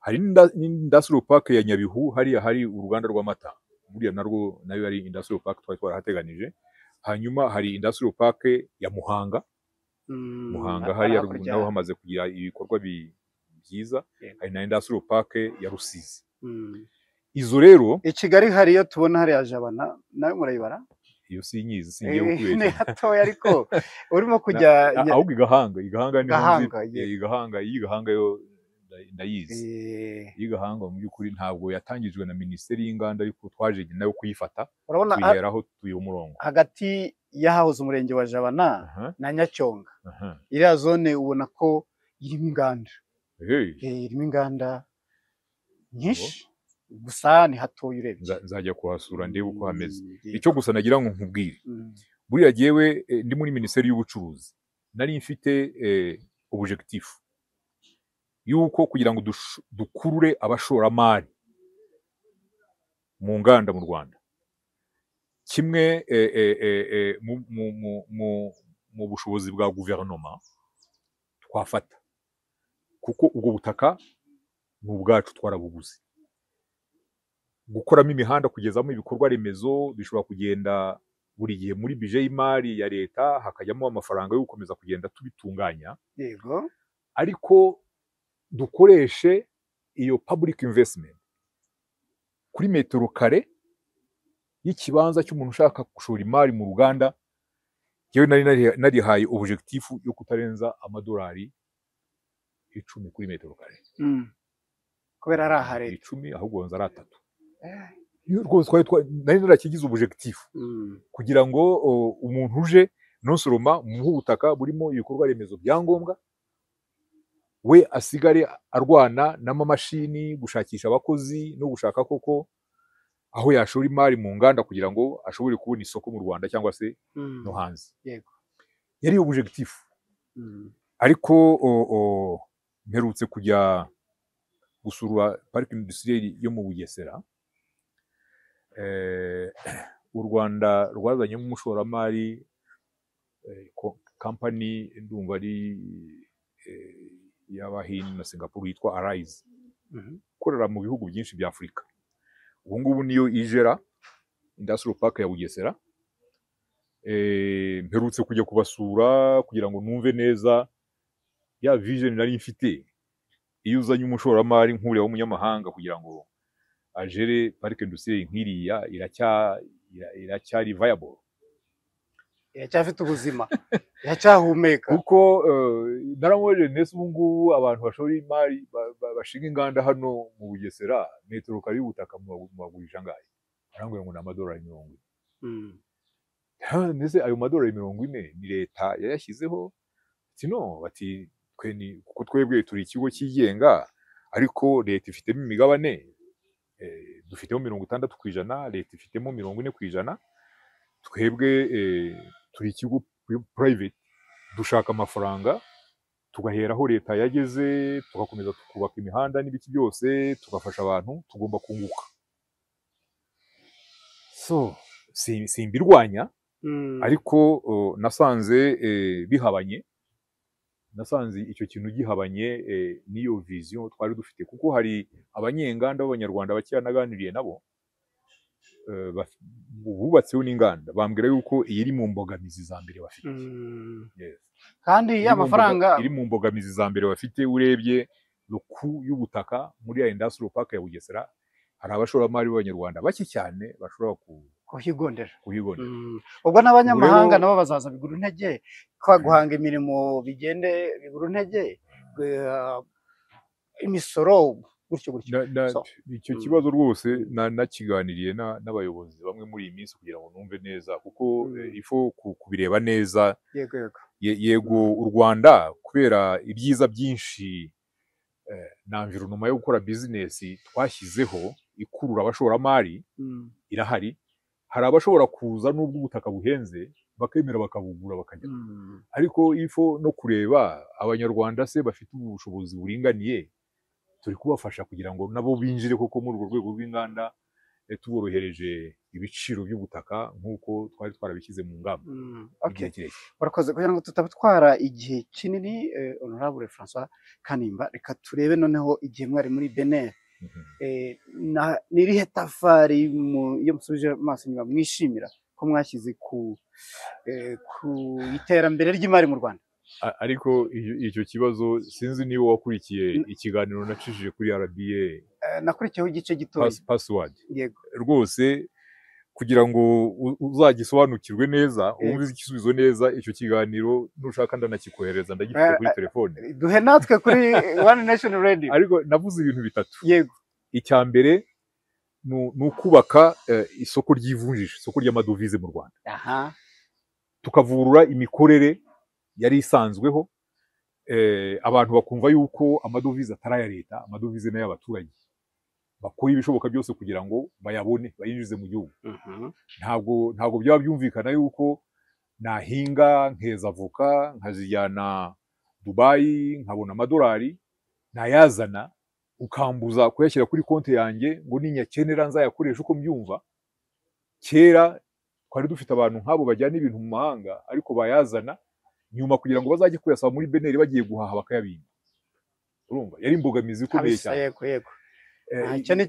Speaker 1: hari industrial park ya Nyabihu hariya hari uruganda rw'amata, buriya nayo ari industrial park twari twarahateganije. Hanyuma hari industrial park ya Muhanga, Muhanga hariya naho hamaze kugira ibikorwa byiza. Hari na industrial park ya Rusizi. Izo rero
Speaker 2: i Kigali hariyo tubona hariya Jabana nayo murayibara?
Speaker 1: Iyo sinyizi singiye kubeshya.
Speaker 2: Ni hatoya ariko urimo kujya
Speaker 1: ahubwo Igahanga yo ndayizi. Igahanga mu by'ukuri ntabwo yatangijwe na Minisiteri y'Inganda, ariko twaje nayo kuyifata tuyiheraho tuyiha umurongo.
Speaker 2: Hagati y'ahahoze umurenge wa Jabana na Nyacyonga, iriya zone ubona ko irimo inganda. Irimo inganda nyinshi, gusa ni hatoya urebye.
Speaker 1: Nzajya kuhasura ndebe uko hameze. Icyo gusa nagira ngo nkubwire, buriya jyewe ndi muri Minisiteri y'Ubucuruzi nari mfite objectif yuko kugira ngo dukurure abashoramari mu nganda mu Rwanda, kimwe mu bushobozi bwa guverinoma twafata, kuko ubwo butaka ni ubwacu twarabuguze. Gukoramo imihanda, kugezamo ibikorwa remezo bishobora kugenda buri gihe muri bije y'imari ya leta, hakajyamo amafaranga yo gukomeza kugenda tubitunganya.
Speaker 2: Yego,
Speaker 1: ariko dukoreshe iyo public investment kuri metero kare y'ikibanza cy'umuntu ushaka gushora imari mu ruganda. Yewe narihaye objectif yo kutarenza $10 kuri metero kare.
Speaker 2: Kubera ari ahare
Speaker 1: 10 ahubwo nza ari 3. Rwose nari narakigize objectif kugira ngo umuntu uje non seulement mu butaka burimo ibikorwa remezo byangombwa, we asigare arwana n'amamashini, gushakisha abakozi no gushaka koko aho yashora imari mu nganda kugira ngo ashobore kubona isoko mu Rwanda cyangwa se no hanze.
Speaker 2: Yego,
Speaker 1: yari objectif. Ariko mperutse kujya gusura parc industriel yo mu Bugesera. U Rwanda rwazanye umushoramari company ndumva ari y'Abahinde na Singapore yitwa Arise, ikorera mu bihugu byinshi bya Afurika. Ubu ngubu niyo ijera industrial park ya Bugesera. Mperutse kujya kubasura kugira ngo numve neza ya vision nari mfite. Iyo uzanye umushoramari nk'uriya w'umunyamahanga kugira ngo ajere parc industriel nk'iriya, iracyari viable,
Speaker 2: iracyafite ubuzima, iracyahumeka.
Speaker 1: kuko naramubaje nese ubu ngubu abantu bashora imari bashinga inganda hano mu Bugesera, metero kare y'ubutaka mubagurisha angahe? Arambwira ngo ni $40. Nese ayo $40 ni leta yayashyizeho? Sino bati kuko twebwe turi ikigo cyigenga, ariko leta ifitemo imigabane, dufitemo 60%, leta ifitemo 40%. Twebwe turi ikigo private, dushaka amafaranga tugaheraho leta yageze, tugakomeza tukubaka imihanda n'ibiki byose, tugafasha abantu, tugomba kunguka. So simbirwanya, ariko nasanze bihabanye, nasanze icyo kintu gihabanye n'iyo vision twari dufite, kuko hari abanyenganda b'Abanyarwanda bakiya naganiriye nabo bubatseho n'inganda, bambwira yuko iyi iri mu mbogamizi za mbere bafite. Yes.
Speaker 2: Kandi y'amafaranga
Speaker 1: iri mu mbogamizi za mbere bafite. Urebye ruku y'ubutaka muri ya industrial park ya Bugesera, hari abashoramari b'Abanyarwanda bake cyane bashobora
Speaker 2: kuhigondera.
Speaker 1: Ubwo
Speaker 2: n'abanyamahanga nabo bazaza bigura intege, kwa guhanga imirimo bigende bigura intege, imisoro gutyo.
Speaker 1: Icyo kibazo rwose nakiganiriye n'abayobozi bamwe muri iyi minsi kugira ngo numve neza, kuko ifo kubireba neza. Yego u Rwanda kubera ibyiza byinshi na environment yo gukora business twashyizeho ikurura abashoramari irahari. Hari abashobora kuza n'ubwo ubutaka buhenze bakemera bakabugura bakajya, ariko ifo no kureba Abanyarwanda se bafite ubushobozi buringaniye, turi kubafasha kugira ngo nabo binjire koko muri urwo rwego rw'inganda, tuborohereje ibiciro by'ubutaka nk'uko twari twarabishyize mu ngamba
Speaker 2: Okay.
Speaker 1: igihe kirekire.
Speaker 2: Urakoze kugira ngo tutabutwara igihe kinini, Honorable François Kanimba, reka turebe noneho igihe mwari muri Benin. Ni irihe tafari iyo musubije amaso inyuma mwishimira ko mwashyize ku iterambere ry'imari mu Rwanda?
Speaker 1: Ariko icyo kibazo sinzi niba wakurikiye ikiganiro nacishije kuri RBA.
Speaker 2: Nakurikiyeho igice gitoya.
Speaker 1: Password.
Speaker 2: Yego.
Speaker 1: Rwose kugira ngo uzagisobanukirwe neza, wumve igisubizo neza, icyo kiganiro nushaka ndanakikohereza, ndagifite kuri telefone.
Speaker 2: Duhe natwe kuri One Nation Radio.
Speaker 1: Ariko navuze ibintu bitatu.
Speaker 2: Yego.
Speaker 1: Icya mbere ni ukubaka isoko ry'ivunjisha, isoko ry'amadovize mu Rwanda.
Speaker 2: Aha.
Speaker 1: Tukavurura imikorere yari isanzweho, abantu bakumva yuko amadovize atari aya leta, amadovize n'ay'abaturage. Bakora ibishoboka byose kugira ngo bayabone, bayinjize mu gihugu. Ntabwo byaba byumvikana yuko nahinga nkeza avoka nkazijyana Dubai nkabona amadolari, nayazana ukambuza kuyashyira kuri konti yanjye ngo ninyakenera nzayakoresha uko mbyumva. Kera twari dufite abantu nk'abo bajyana ibintu mu mahanga, ariko bayazana nyuma kugira ngo bazajye kuyasaba muri Benin bagiye guhaha bakayabimba. Urumva yari imbogamizi ikomeye cyane.
Speaker 2: Yego.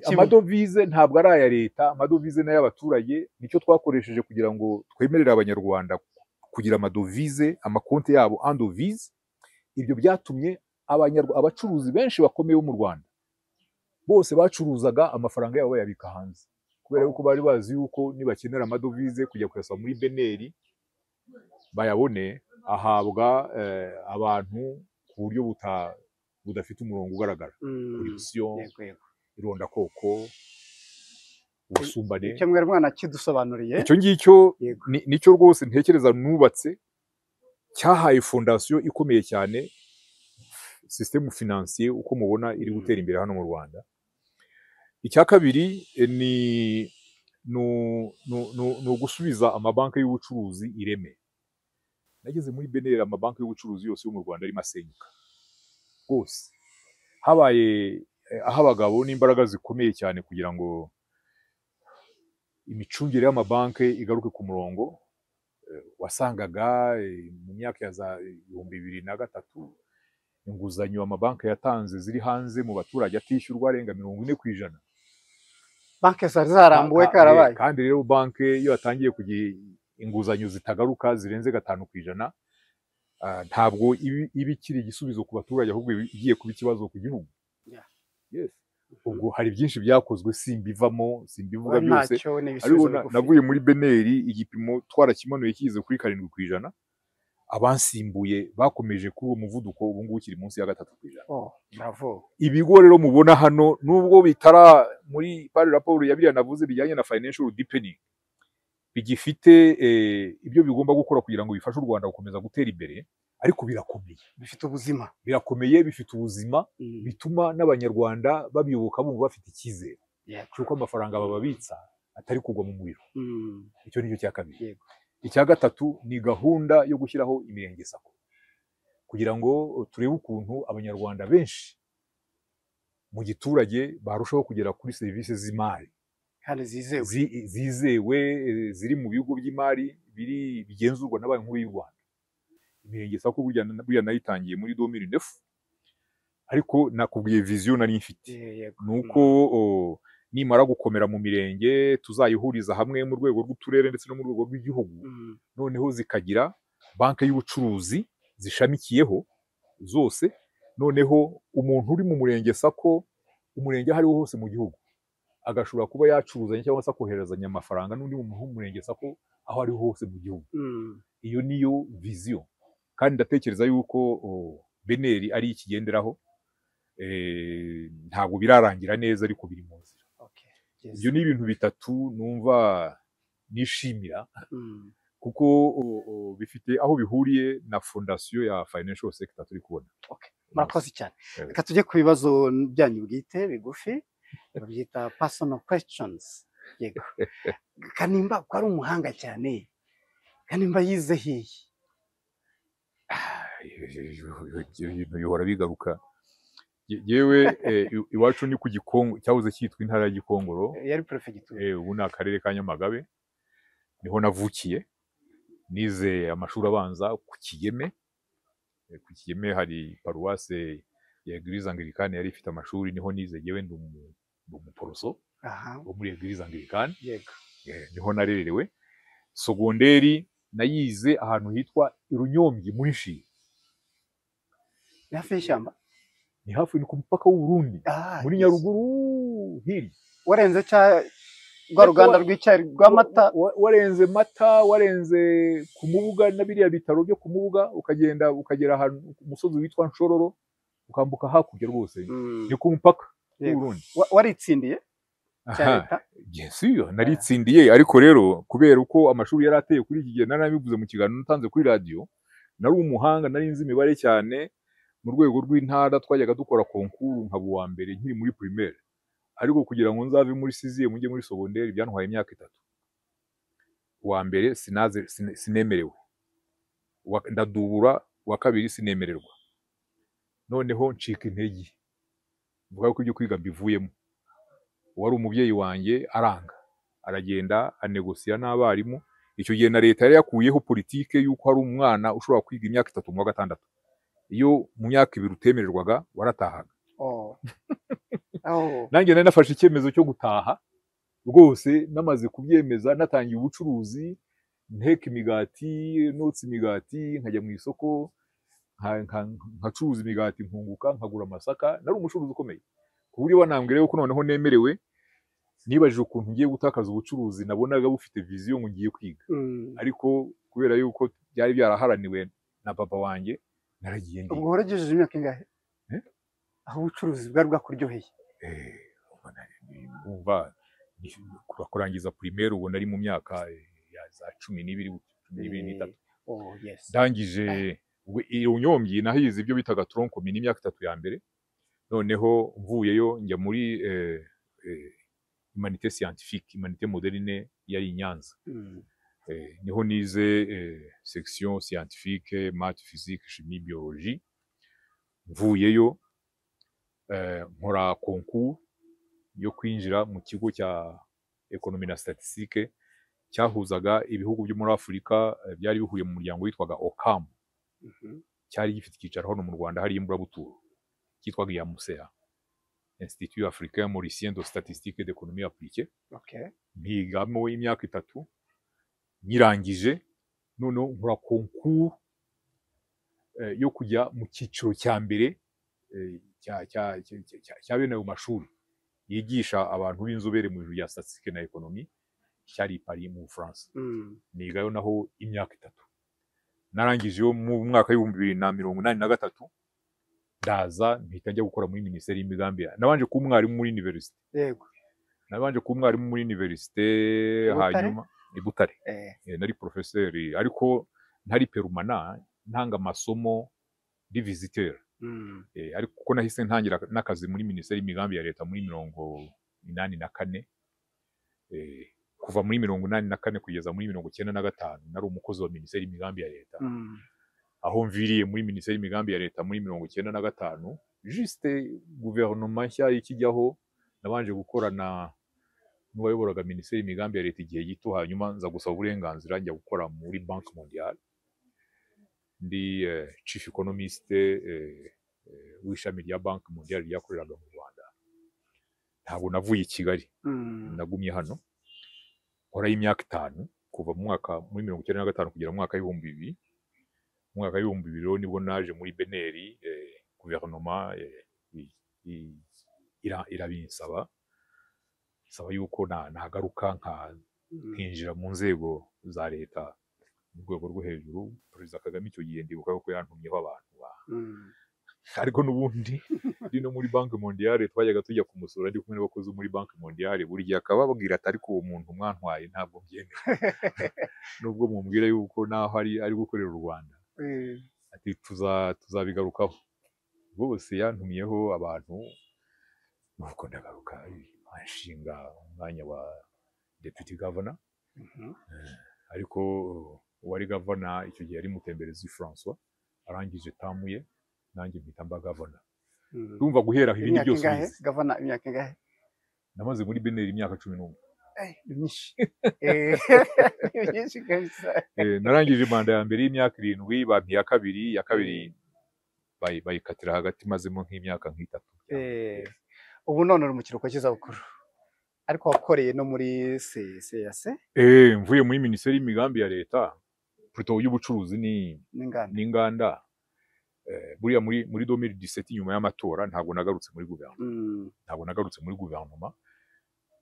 Speaker 1: Amadovize ntabwo ari aya leta, amadovize n'ay'abaturage. Nicyo twakoresheje kugira ngo twemerere abanyarwanda kugira amadovize, amakonti yabo andovize. Ibyo byatumye abacuruzi benshi bakomeye bo mu Rwanda bose bacuruzaga amafaranga yabo bayabika hanze, kubera yuko bari bazi yuko nibakenera amadovize kujya kuyasaba muri Benin bayabone, ahabwa abantu ku buryo budafite umurongo ugaragara. Corruption, irondakoko, ubusumbane.
Speaker 2: Icyo mwari mwana kidusobanuriye.
Speaker 1: Icyo ngicyo nicyo rwose ntekereza nubatse, cyahaye fondasiyo ikomeye cyane système financier uko mubona iri gutera imbere hano mu Rwanda. Icya kabiri ni ugusubiza amabanki y'ubucuruzi ireme. Nageze muri Benin, amabanki y'ubucuruzi yose yo mu Rwanda arimo asenyuka rwose. Habaye aho abagabo n'imbaraga zikomeye cyane kugira ngo imicungire y'amabanki igaruke ku murongo. Wasangaga mu myaka ya za 2003 inguzanyo amabanki yatanze ziri hanze mu baturage atishyurwa arenga 40%.
Speaker 2: Banki zarambuwe karabaye.
Speaker 1: Kandi rero banki iyo yatangiye kugira inguzanyo zitagaruka zirenze 5%, ntabwo iba ikiri igisubizo ku baturage, ahubwo igiye kuba ikibazo ku gihugu. Yes. Ubwo hari byinshi byakozwe simbivuga byose, ariko navuye muri Benin igipimo twarakimanuye kize kuri 7%. Abansimbuye bakomeje kuri uwo muvuduko, ubu ngubu kiri munsi ya 3%.
Speaker 2: Bravo.
Speaker 1: Ibigo rero mubona hano nubwo bitara muri pari raporo ya biriya navuze bijyanye na financial deepening, bigifite ibyo bigomba gukora kugira ngo bifashe u Rwanda gukomeza gutera imbere, ariko birakomeye,
Speaker 2: bifite ubuzima.
Speaker 1: Birakomeye, bifite ubuzima, bituma n'abanyarwanda babiyoboka bumva bafite icyizere cyuko amafaranga bababitsa atari kugwa mu muriro. Icyo nicyo cya kabiri. Icya gatatu ni gahunda yo gushyiraho imirenge sako, kugira ngo turebe ukuntu abanyarwanda benshi mu giturage barushaho kugera kuri serivisi z'imari
Speaker 2: kandi
Speaker 1: zizewe ziri mu bigo by'imari bigenzurwa na Banki Nkuru y'u Rwanda. Imirenge sako burya nayitangiye muri 2009, ariko nakubwiye vision nari mfite nuko nimara gukomera mu mirenge tuzayihuriza hamwe mu rwego rw'uturere ndetse no mu rwego rw'igihugu, noneho zikagira banki y'ubucuruzi zishamikiyeho zose. Noneho umuntu uri mu murenge sako, umurenge ahari hose mu gihugu, agashobora kuba yacuruzanya cyangwa se akoherezanya amafaranga n'undi mu murenge sako aho ari hose mu gihugu. Iyo niyo vision, kandi ndatekereza yuko Benin ari ikigenderaho. Ntabwo birarangira neza, ariko biri mu nzira. Ibyo ni ibintu bitatu numva nishimira, kuko bifite aho bihuriye na fondasiyo ya financial sector turi kubona.
Speaker 2: Murakoze cyane. Reka tujye ku bibazo byanyu bwite bigufi, babyita personal questions. Yego. Kanimba ko ari umuhanga cyane, Kanimba yize hehe?
Speaker 1: Ibintu bihora bigaruka. yewe iwacu ni ku Gikongo, cyahoze cyitwa intara ya Gikongoro,
Speaker 2: yari perefegitura.
Speaker 1: ubu ni akarere ka Nyamagabe, niho navukiye, nize amashuri abanza ku Kigeme. Ku Kigeme hari paruwase ya Eglise Anglicane yari ifite amashuri, niho nize yewe ndi umuporoso wo muri Eglise Anglicane.
Speaker 2: Yego.
Speaker 1: Niho narerewe. Sogonderi nayize ahantu hitwa Irunyombyi muri Nshiri.
Speaker 2: Ni hafi y'ishyamba?
Speaker 1: Ni hafi, ni ku mupaka w'u Burundi, muri Nyaruguru hirya.
Speaker 2: Warenze rwa ruganda rw'icyayi rw'amata,
Speaker 1: warenze Mata, warenze ku Mubuga na biriya bitaro byo ku Mubuga, ukagera ahantu ku musozi witwa Nshororo, ukambuka hakurya rwose, ni ku mupaka w'u Burundi.
Speaker 2: Waritsindiye cya leta?
Speaker 1: Yes, naritsindiye, ariko rero kubera uko amashuri yari ateye kuri iki gihe, narabivuze mu kiganiro natanze kuri radio, nari umuhanga, nari nzi imibare cyane. Mu rwego rw'intara twajyaga dukora konkuru nkaba uwa mbere nkiri muri primaire, ariko kugira ngo nzave muri sixième mujye muri secondaire byantwaye imyaka 3. Uwa mbere sinemerewe, ndadubura, uwa kabiri sinemererwa, noneho ncika intege, mvuga ko ibyo kwiga mbivuyemo. Wari umubyeyi wanjye aranga, aragenda anegosiya n'abarimu. Icyo gihe na leta yari yakuyeho politike y'uko hari umwana ushobora kwiga imyaka 3 mu wa gatandatu. Iyo mu myaka 2 utemererwaga waratahaga. Nanjye nari nafashe icyemezo cyo gutaha rwose, namaze kubyemeza, natangiye ubucuruzi, nteka imigati, notsa imigati, nkajya mu isoko, nkacuruza imigati, nkunguka, nkagura amasaka. Nari umucuruzi ukomeye, ku buryo banambwira yuko noneho nemerewe. Nibajije ukuntu ngiye gutakaza ubucuruzi, nabonaga bufite viziyo ngo ngiye kwiga, ariko kubera yuko byari byaraharaniwe na papa wanjye, naragiye ngiye.
Speaker 2: Ubwo waragejeje imyaka ingahe aho ubucuruzi bwari bwakuryoheye?
Speaker 1: Umva, kurangiza primaire ubu nari mu myaka ya za 12, 13. Ndangije Irunyombyi nahize ibyo bitaga tronc commun imyaka 3 ya mbere, noneho mvuyeyo njya muri humanité scientifique, humanité moderne yari Nyanza. Niho nize section scientifique, maths, physique, chimie, biologie. Mvuyeyo nkora concours yo kwinjira mu kigo cya économie na statistique cyahuzaga ibihugu byo muri Afurika, byari bihuye mu muryango witwaga OCAM. Cyari gifite icyicaro hano mu Rwanda hari Imburabuturo, cyitwaga IAMUSEA, Institut Africain Mauricien de Statistique et d'Économie Appliquée. Mpigamo imyaka 3, nyirangije noneho nkora concours yo kujya mu cyiciro cya mbere cya bene ayo mashuri yigisha abantu b'inzobere mu bintu bya statistique na economie, cyari Paris mu France. Nigayo naho imyaka 3. Narangije yo mu mwaka wa 2083, ndaza mpita njya gukora muri Minisiteri y'Imigambi. Nabanje kuba umwarimu muri university.
Speaker 2: Yego.
Speaker 1: Nabanje kuba umwarimu muri university, hanyuma i Butare. Nari professeur, ariko ntari permanent, ntanga amasomo di visiteur. Ariko kuko nahise ntangira n'akazi muri Minisiteri y'Imigambi ya leta muri 1984. Kuva muri 1984 kugeza muri 1995 nari umukozi wa Minisiteri y'Imigambi ya leta. Aho mviriye muri Minisiteri y'Imigambi ya leta muri 1995, juste gouvernement nshya ikijyaho, nabanje gukorana n'uwayoboraga Minisiteri y'Imigambi ya leta igihe gito, hanyuma nza gusaba uburenganzira njya gukora muri Banque Mondiale. Ndi chief economist w'ishami rya Banque Mondiale ryakoreraga mu Rwanda. Ntabwo navuye i Kigali, nagumye hano nkora y'imyaka 5, kuva mu mwaka muri 1995 kugera mu mwaka wa 2000. Mu mwaka wa 2000 nibwo naje muri Beneri, gouvernement irabinsaba yuko nagaruka nkinjira mu nzego za leta mu rwego rwo hejuru. Perezida Kagame icyo gihe ndibuka ko yantumyeho abantu ariko n'ubundi ndi no muri Banque Mondiale, twajyaga tujya kumusura ndi kumwe n'abakozi muri Banque Mondiale. Buri gihe akababwira ati ariko uwo muntu mwantwaye ntabwo byemera, nubwo mumbwira yuko naho ari gukorera u Rwanda, ati tuzabigarukaho. Bose yantumyeho abantu, nuko ndagaruka nshinga umwanya wa deputy governor. Ariko uwari governor icyo gihe ari Mutemberezi François, arangije tamuye, nanjye mpita mba governor. urumva guhera aho ibindi
Speaker 2: imyaka
Speaker 1: byose
Speaker 2: ingahe
Speaker 1: ubizi.
Speaker 2: gavana, imyaka ingahe?
Speaker 1: Namaze muri beneri imyaka 11.
Speaker 2: Ni myinshi. Ni myinshi kabisa.
Speaker 1: Narangije manda ya mbere y'imyaka 7, bampa iya kabiri bayikatira hagati, mazemo nk'imyaka nk'itatu.
Speaker 2: Ubu none uri mu kiruhuko cy'izabukuru, ariko wakoreye no muri CAC
Speaker 1: Mvuye muri minisiteri y'imigambi ya leta plutôt y'ubucuruzi n'inganda. Buriya muri 2017 nyuma y'amatora ntabwo nagarutse muri guverinoma,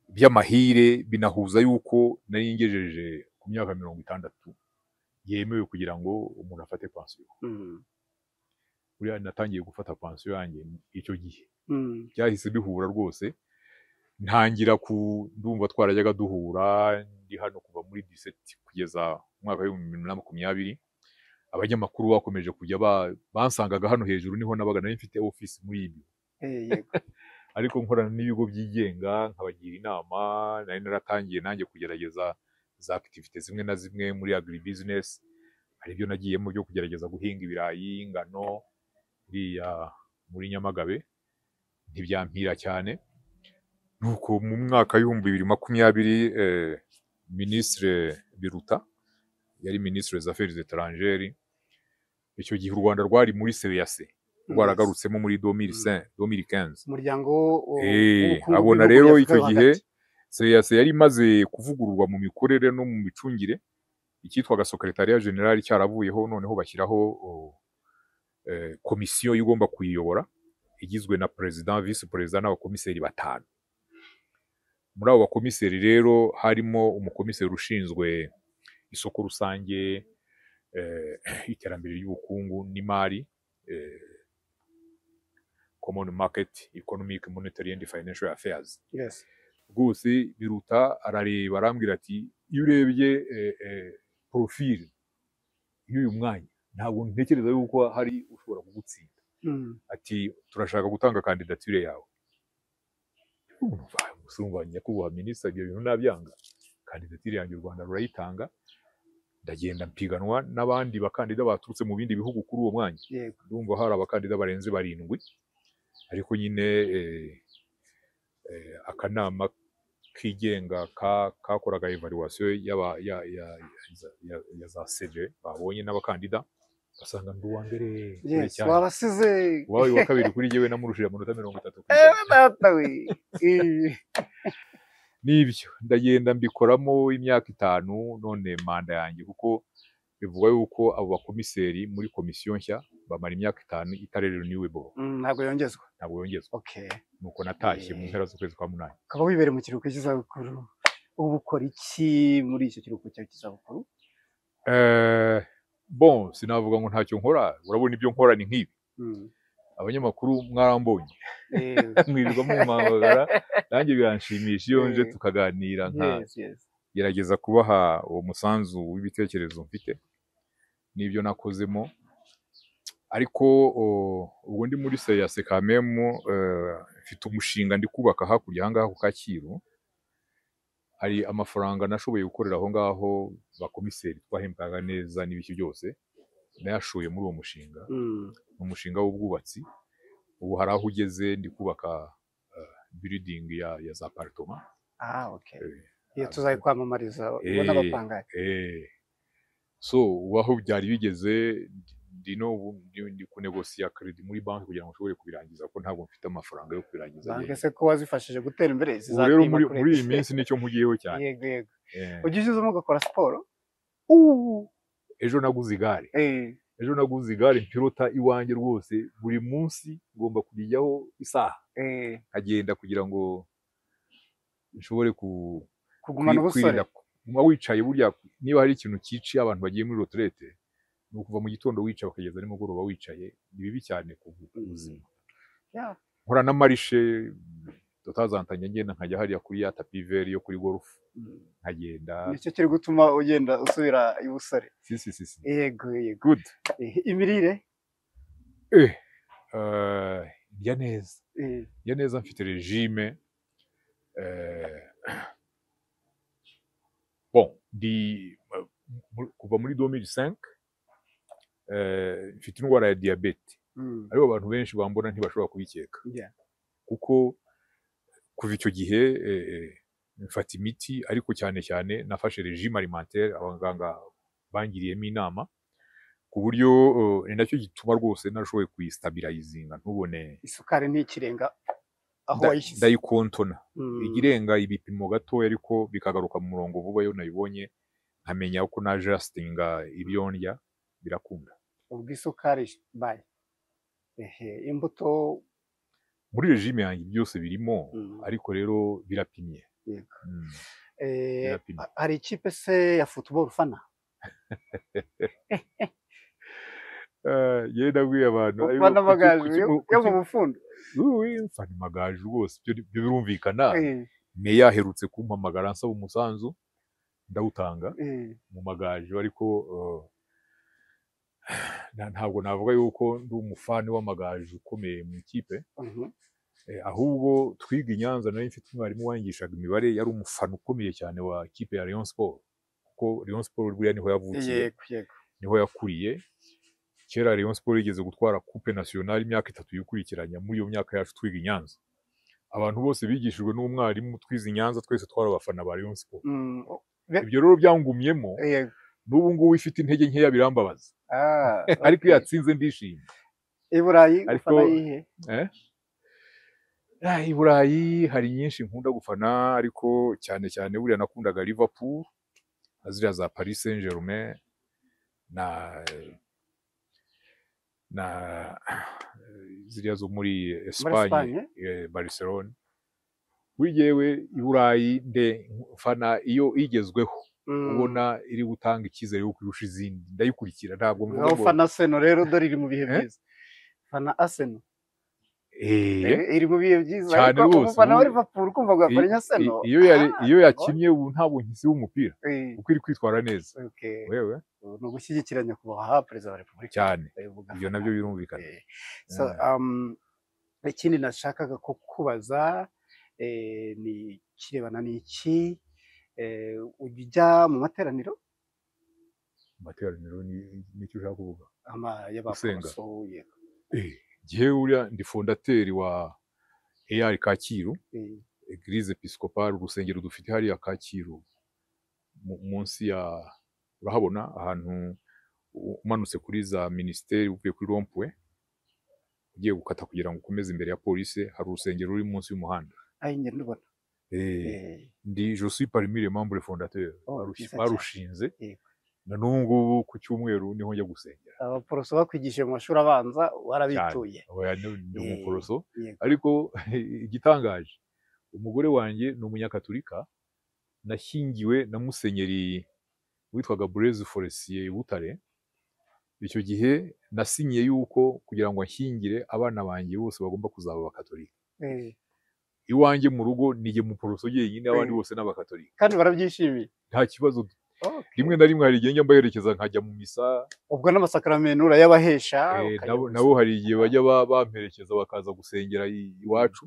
Speaker 1: by'amahire binahuza yuko nari ngejeje ku myaka 60 yemewe kugira ngo umuntu afate pension. Buriya natangiye gufata pension yanjye icyo gihe, byahise bihura rwose. Ntangira ndumva twarajyaga duhura, ndi hano kuva muri 17 kugeza umwaka wa 2020. Abanyamakuru bakomeje kujya bansangaga hano hejuru, niho nabaga nari mfite office muri ibi. Ariko nkorana n'ibigo byigenga nkabagira inama. Nari naratangiye nanjye kugerageza za activities zimwe na zimwe muri agri business. Hari ibyo nagiyemo byo kugerageza guhinga ibirayi, ingano muri Nyamagabe, ntibyampira cyane. Nuko mu mwaka w'ibihumbi 2020 Ministre Biruta yari Ministre des Affaires étrangères. Icyo gihe u Rwanda rwari muri CAC, rwaragarutsemo muri 2015.
Speaker 2: Umuryango
Speaker 1: abona rero icyo gihe CAC yari imaze kuvugururwa mu mikorere no mu micungire. Icyitwaga Secretariat General cyaravuyeho, noneho bashyiraho komisiyo igomba kuyiyobora, igizwe na President, Vice President n'abakomiseri 5. Muri abo bakomiseri rero harimo umukomiseri ushinzwe isoko rusange, iterambere ry'ubukungu n'imari, Common Market, Economic, Monetary and Financial Affairs. Rwose Biruta arareba arambwira ati, iyo urebye profile y'uyu mwanya ntabwo ntekereza yuko hari ushobora kugutsinda. Ati turashaka gutanga kandidature yawe. Usumva nyakubahwa minisitiri, ibyo bintu nabyanga. Kandidature yanjye u Rwanda rurayitanga. Ndagenda mpiganwa n'abandi bakandida baturutse mu bindi bihugu kuri uwo mwanya. Ndumva hari abakandida barenze 7, ariko nyine akanama kigenga kakoraga evaluation ya za CV babonye n'abakandida, basanga ndi uwa mbere.
Speaker 2: Wabasize
Speaker 1: wawe wa kabiri kuri jewe namurushije amanota 30. Nibyo ndagenda mbikoramo imyaka 5. None manda yanjye, kuko bivuga yuko abo bakomiseri muri komisiyo nshya bamara imyaka 5 itarerero niwe bo,
Speaker 2: ntabwo yongezwa.
Speaker 1: Nuko natashye mu mpera z'ukwezi kwa 8.
Speaker 2: Ukaba wibere mu kiruhuko cy'izabukuru. Ubu ukora iki muri icyo kiruhuko cy'izabukuru?
Speaker 1: Bon, sinavuga ngo ntacyo nkora. Urabona ibyo nkora ni nk'ibi. Abanyamakuru mwarambonye, mwirirwa mumpamagara, nanjye biranshimisha iyo nje tukaganira, gerageza kubaha uwo musanzu w'ibitekerezo mfite n'ibyo nakozemo. Ariko ubwo ndi muri CAC kamemo, mfite umushinga ndi kubaka hakurya ahangaha ku Kacyiru. Hari amafaranga nashoboye gukorera aho ngaho, bakomiseri twahembwaga neza n'ibiki byose nayashoye muri uwo mushinga. Umushinga w'ubwubatsi. Ubu hari aho ugeze, ndi kubaka building ya za apartment.
Speaker 2: Iyo tuzayikwamamariza ubona abapangaye.
Speaker 1: So ubaho byari bigeze, ndi kunegosiya credit muri banki kugira ngo nshobore kubirangiza, ko ntabwo mfite amafaranga yo kubirangiza.
Speaker 2: Banki se ko wazifashije gutera imbere
Speaker 1: rero muri iyi minsi nicyo mpugiyeho cyane.
Speaker 2: Yego. Ugizemo ugakora siporo?
Speaker 1: Ejo naguze igare mpirota iwanjye rwose. Buri munsi ngomba kurijyaho isaha, nkagenda kugira ngo nshobore
Speaker 2: kugumana ubusore.
Speaker 1: Wicaye burya niba hari ikintu ciciye abantu bagiye muri retraite, ni ukuva mu gitondo wicaye ukageza nimugoroba wicaye. Ni bibi cyane ku buzima. Nkora na marishe tutazantanya, ngenda nkajya hariya kuri ya tapi vert yo kuri golf, nkagenda.
Speaker 2: Nicyo kiri gutuma ugenda usubira ibusore. Yego.
Speaker 1: Good.
Speaker 2: Imirire?
Speaker 1: Ndya neza, mfite regime. Bon, kuva muri 2005 mfite indwara ya diabete. ariko abantu benshi bambona ntibashobora kubikeka
Speaker 2: Yeah.
Speaker 1: kuko kuva icyo gihe mfata imiti ariko cyane cyane nafashe regime alimentaire abaganga bangiriyemo inama ku buryo ni nacyo gituma rwose narashoboye kuyistabilizinga ntubone
Speaker 2: isukari ntikirenga aho wayishyize.
Speaker 1: ndayikontona igirenga ibipimo gatoya ariko bikagaruka mu murongo vuba iyo nayibonye nkamenya uko na adjustinga ibyo ndya birakunda.
Speaker 2: Ubwo isukari bayi imbuto
Speaker 1: muri regime yanjye byose birimo ariko rero birapimye.
Speaker 2: yego.
Speaker 1: Birapimye.
Speaker 2: Hari ikipe se ya football ufana?
Speaker 1: Yewe nabwiye abantu
Speaker 2: Ufana Amagaju yo mu Bufundu?
Speaker 1: mfana Amagaju rwose ibyo birumvikana. Meya aherutse kumpamagara ansaba umusanzu ndawutanga mu Magaju ariko ntabwo navuga yuko ndi umufani w'Amagaju ukomeye mu ikipe. Ahubwo twiga i Nyanza nari mfite umwarimu wanyigishaga imibare yari umufana ukomeye cyane wa ikipe ya Rayon Sport kuko Rayon Sport buriya niho yavukiye niho yakuriye. Kera Rayon Sport yigeze gutwara coupe nationale imyaka 3 yukurikiranya. Muri iyo myaka yacu twiga i Nyanza abantu bose bigishijwe n'umwarimu twize i Nyanza twese twari abafana ba Rayon Sport. Ibyo rero byangumyemo n'ubu ngubu ifite intege nkeya birambabaza ariko iyo yatsinze ndishimye.
Speaker 2: I Burayi ufana yihe?
Speaker 1: I Burayi hari nyinshi nkunda gufana ariko cyane cyane buriya nakundaga Liverpool azira za Paris Saint-Germain na ziriya zo muri Espagne Barcelona. Wigewe i Burayi mfana iyo igezweho ubona iri gutanga icyizere yuko irusha izindi ndayikurikira. Ntabwo mvuga ngo
Speaker 2: ufana Arsenal rero dore iri mu bihe byiza. Fana Arsenal iri mu bihe byiza ariko ufana Liverpool kumva ngo afana Arsenal
Speaker 1: iyo yakinnye ubu ntabwo nkisi w'umupira kuko iri kwitwara neza. Wewe
Speaker 2: no gushyigikiranya kubaha perezida wa Repubulika
Speaker 1: cyane ibyo nabyo birumvikana.
Speaker 2: So ikindi nashakaga kukubaza ni kirebana n'iki ujya mu materaniro?
Speaker 1: Materaniro ni cyo ushaka kuvuga?
Speaker 2: Y'abaporoso.
Speaker 1: Gihe uriya ndi fondateri wa EAR Kacyiru Eglise Episcopale urusengero dufite hariya Kacyiru munsi ya urahabona ahantu umanutse kuri za ministeri uvuye kuri Rompwe ugiye gukata kugira ngo ukomeze imbere ya police hari urusengero ruri munsi y'umuhanda.
Speaker 2: Ahinge ndubona.
Speaker 1: Ndi je suis parmi les membres fondateurs barushinze na n'ubu ku cyumweru niho njya gusengera.
Speaker 2: Abaporoso bakwigishije mu mashuri abanza warabituye?
Speaker 1: Ni umuporoso ariko igitangaje umugore wanjye ni umunyakatolika nashyingiwe na musenyeri witwaga Blaise Forestier Butare. Icyo gihe nasinyiye yuko kugira ngo anshyingire abana banjye bose bagomba kuzaba abakatolika. Iwanjye mu rugo nige mu poroso yenyine abandi bose n'abakatolika
Speaker 2: kandi barabyishimiye
Speaker 1: nta kibazo. Rimwe na rimwe hari igihe njya mbaherekeza nkajya mu misa.
Speaker 2: Ubwo n'amasakramentu urayabahesha?
Speaker 1: Nabo hari igihe bajya bamperekeza bakaza gusengera iwacu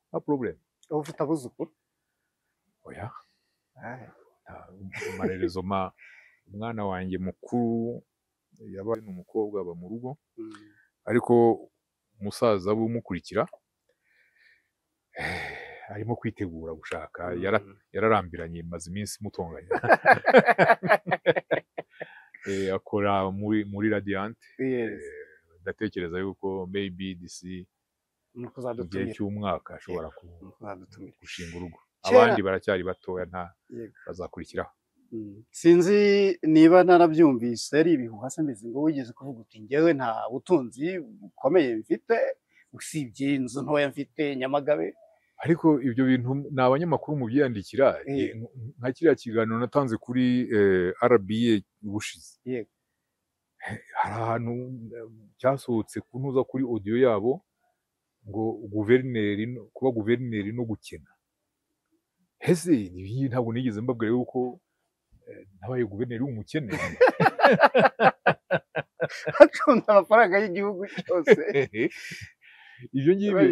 Speaker 1: nta problem.
Speaker 2: Ufite abuzukuru?
Speaker 1: Oya amarerezo umwana wanjye mukuru yabaye n'umukobwa aba mu rugo ariko umusaza bumukurikira arimo kwitegura gushaka yararambiranye maze iminsi mutonganya. Akora muri Radiant. Ndatekereza yuko maybe mu gihe cy'umwaka ashobora gushinga urugo. Abandi baracyari batoya nta bazakurikiraho.
Speaker 2: Sinzi niba narabyumvise ari ibihuha se mbizi ngo wigeze kuvuga uti njyewe nta butunzi bukomeye mfite usibye inzu ntoya mfite Nyamagabe.
Speaker 1: Ariko ibyo bintu ni abanyamakuru mu byiyandikira nka kiriya kiganiro natanze kuri RBA ubushize. Hari ahantu cyasohotse kuntuza kuri audio yabo ngo kuba guverineri no gukena. Hese ibi ntabwo nigeze mbabwira yuko nabaye guverineri w'umukene.
Speaker 2: Acunga amafaranga y'igihugu cyose.
Speaker 1: Ibyo ngibi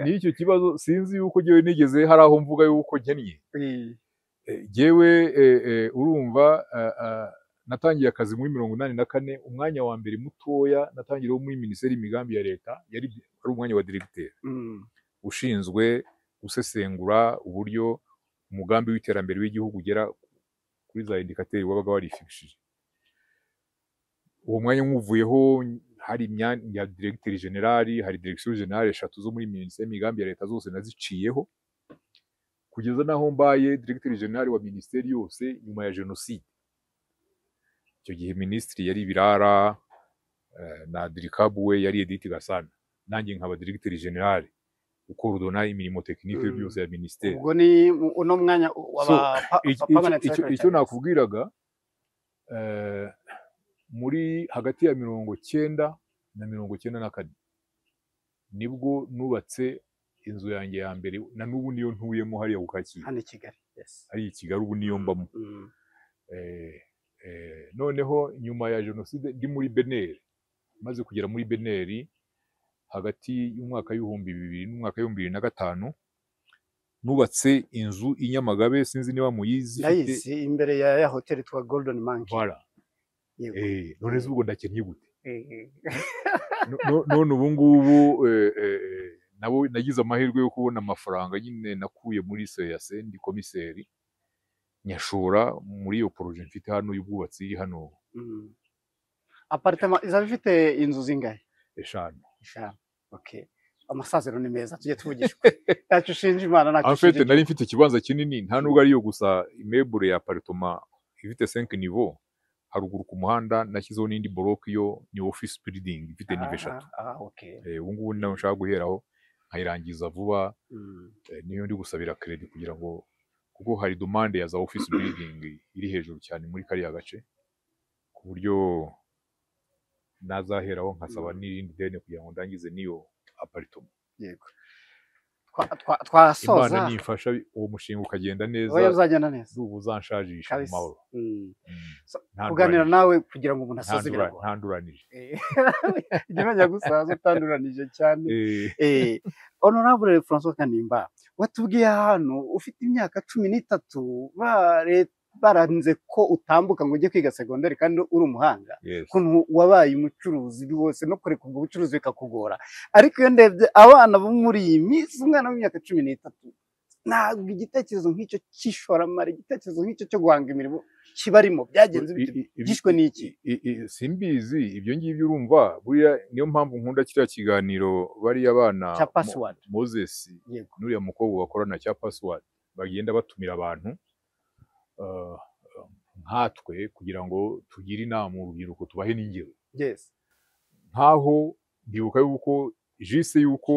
Speaker 1: ni icyo kibazo sinzi yuko jewe nigeze hari aho mvuga yuko nkennye. Jewe urumva natangiye akazi muri 1984, umwanya wa mbere mutoya natangiriyeho muri minisiteri y'imigambi ya leta ari umwanya wa diregiteri ushinzwe gusesengura uburyo umugambi w'iterambere w'igihugu ugera kuri za indikateri wabaga warifishije. Uwo mwanya nkuvuyeho hari imyanya ya diregiteri generali, hari direkisiyo generale 3 zo muri minisiteri y'imigambi ya leta zose naziciyeho, kugeza naho mbaye diregiteri generali wa minisiteri yose nyuma ya jenoside. Icyo gihe minisitiri yari Birara, na dirikabu we yari Edith Gasana, nanjye nkaba diregiteri generali ukorodona imirimo tekinike byose ya minisiteri.
Speaker 2: Ubwo ni uno mwanya
Speaker 1: icyo nakubwiraga, muri hagati ya 1990 na 1994 nibwo nubatse inzu yanjye ya mbere, na n'ubu niyo ntuyemo hariya ku Kacyiru,
Speaker 2: hano i Kigali.
Speaker 1: ari i Kigali, ubu niyo mbamo. Noneho nyuma ya jenoside ndi muri Beneri, maze kugera muri Beneri hagati y'umwaka w'ibihumbi 2000 n'umwaka w'ibihumbi 2005, nubatse inzu i Nyamagabe, sinzi niba muyizi,
Speaker 2: nayizi imbere ya hoteli twa Golden Monkey.
Speaker 1: Voilà. None ubwo ndakennye gute? None ubu ngubu nabo nagize amahirwe yo kubona amafaranga nyine nakuye muri CAC, ndi komiseri, nyashora muri iyo projet mfite hano y'ubwubatsi iri hano.
Speaker 2: Apartment izaba ifite inzu zingahe?
Speaker 1: 5.
Speaker 2: Okay. Amasaziro ni meza, tujye tuvugishwa. Yacu ushinja Imana nacyo.
Speaker 1: En fait nari mfite ikibanza kinini, nta nubwo ariyo gusa, immeuble ya apartment ifite 5 niveaux. Haruguru ku muhanda nashyizeho n'indi block, yo ni office building ifite nive 3.
Speaker 2: Okay.
Speaker 1: Ubu ngubu nawe nshaka guheraho nkayirangiza vuba. Niyo ndi gusabira credit kugira ngo, kuko hari demande ya za office building iri hejuru cyane muri kariya gace, ku buryo nazaheraho nkasaba n'irindi deni kugira ngo ndangize niyo apartment.
Speaker 2: Yego. Twasoza
Speaker 1: Imana nifasha uwo mushinga ukagenda neza.
Speaker 2: Oya, uzagenda neza.
Speaker 1: Ubu uzanshajisha mu mahoro.
Speaker 2: Kuganira nawe kugira ngo umuntu asoze biragora.
Speaker 1: Ntanduranije.
Speaker 2: Igimenya gusaza utanduranije cyane. Honorable François Kanimba, watubwiye hano ufite imyaka 13 baranze ko utambuka ngo ujye kwiga segonderi kandi uri umuhanga. Kuntu wabaye umucuruzi bose no kureka ubwo bucuruzi bikakugora. Ariko iyo ndebye abana bo muri iyi minsi, umwana w'imyaka 13 ntabwo igitekerezo nk'icyo cy'ishoramari, igitekerezo nk'icyo cyo guhanga imirimo kibarimo, byagenze gishwe n'iki?
Speaker 1: Simbizi ibyo ngibyo, urumva buriya niyo mpamvu nkunda kiriya kiganiro bari abana Moses n'uriya mukobwa bakorana cya Password, bagenda batumira abantu nkatwe kugira ngo tugire inama urubyiruko, tubahe n'ingero. Nkaho ndibuka yuko jise yuko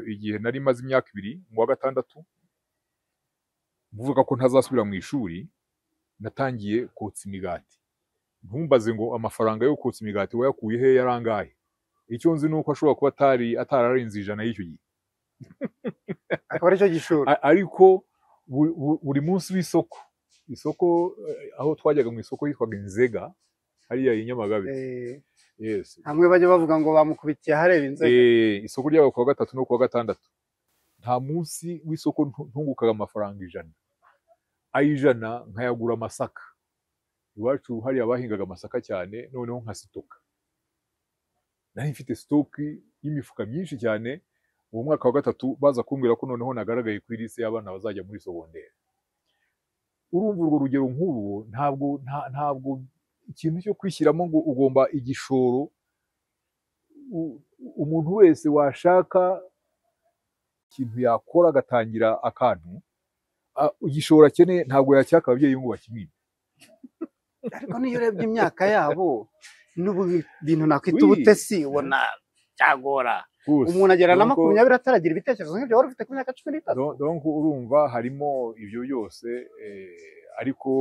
Speaker 1: igihe nari maze imyaka 2 mu wa gatandatu mvuga ko ntazasubira mu ishuri, natangiye kotsa imigati. Ntumbaze ngo amafaranga yo kotsa imigati wayakuye he yarangaye. Icyo nzi nuko ashobora kuba atararenze 100 y'icyo gihe.
Speaker 2: Akaba ari cyo gishoro.
Speaker 1: Ariko buri munsi w'isoko, isoko aho twajyaga mu isoko yitwaga Inzega hariya i Nyamagabe.
Speaker 2: Hamwe bajya bavuga ngo bamukubitiye hareba Inzega.
Speaker 1: Isoko ry'aba ku wa gatatu no ku wa gatandatu. Nta munsi w'isoko ntungukaga amafaranga 100. 100 nkayagura amasaka. Iwacu hariya bahingaga amasaka cyane, noneho nkasitoka. Nari mfite stock y'imifuka myinshi cyane. Mu mwaka wa gatatu baza kumbwira ko noneho nagaragaye kuri liste y'abana bazajya muri segonderi. Urumva urwo rugero nk'ubu, ntabwo ikintu cyo kwishyiramo ngo ugomba igishoro. Umuntu wese washaka ikintu yakora agatangira akantu, igishoro akeneye ntabwo yacyaka ababyeyi ngo bakimwibe.
Speaker 2: Ariko niyo urebye imyaka yabo n'ubu bintu nakwita ubutesi, ubona cyagora. Umuntu agera na 20 ataragira ibitekerezo nk'ibyo wari ufite ku myaka 13.
Speaker 1: Donc urumva harimo ibyo byose, ariko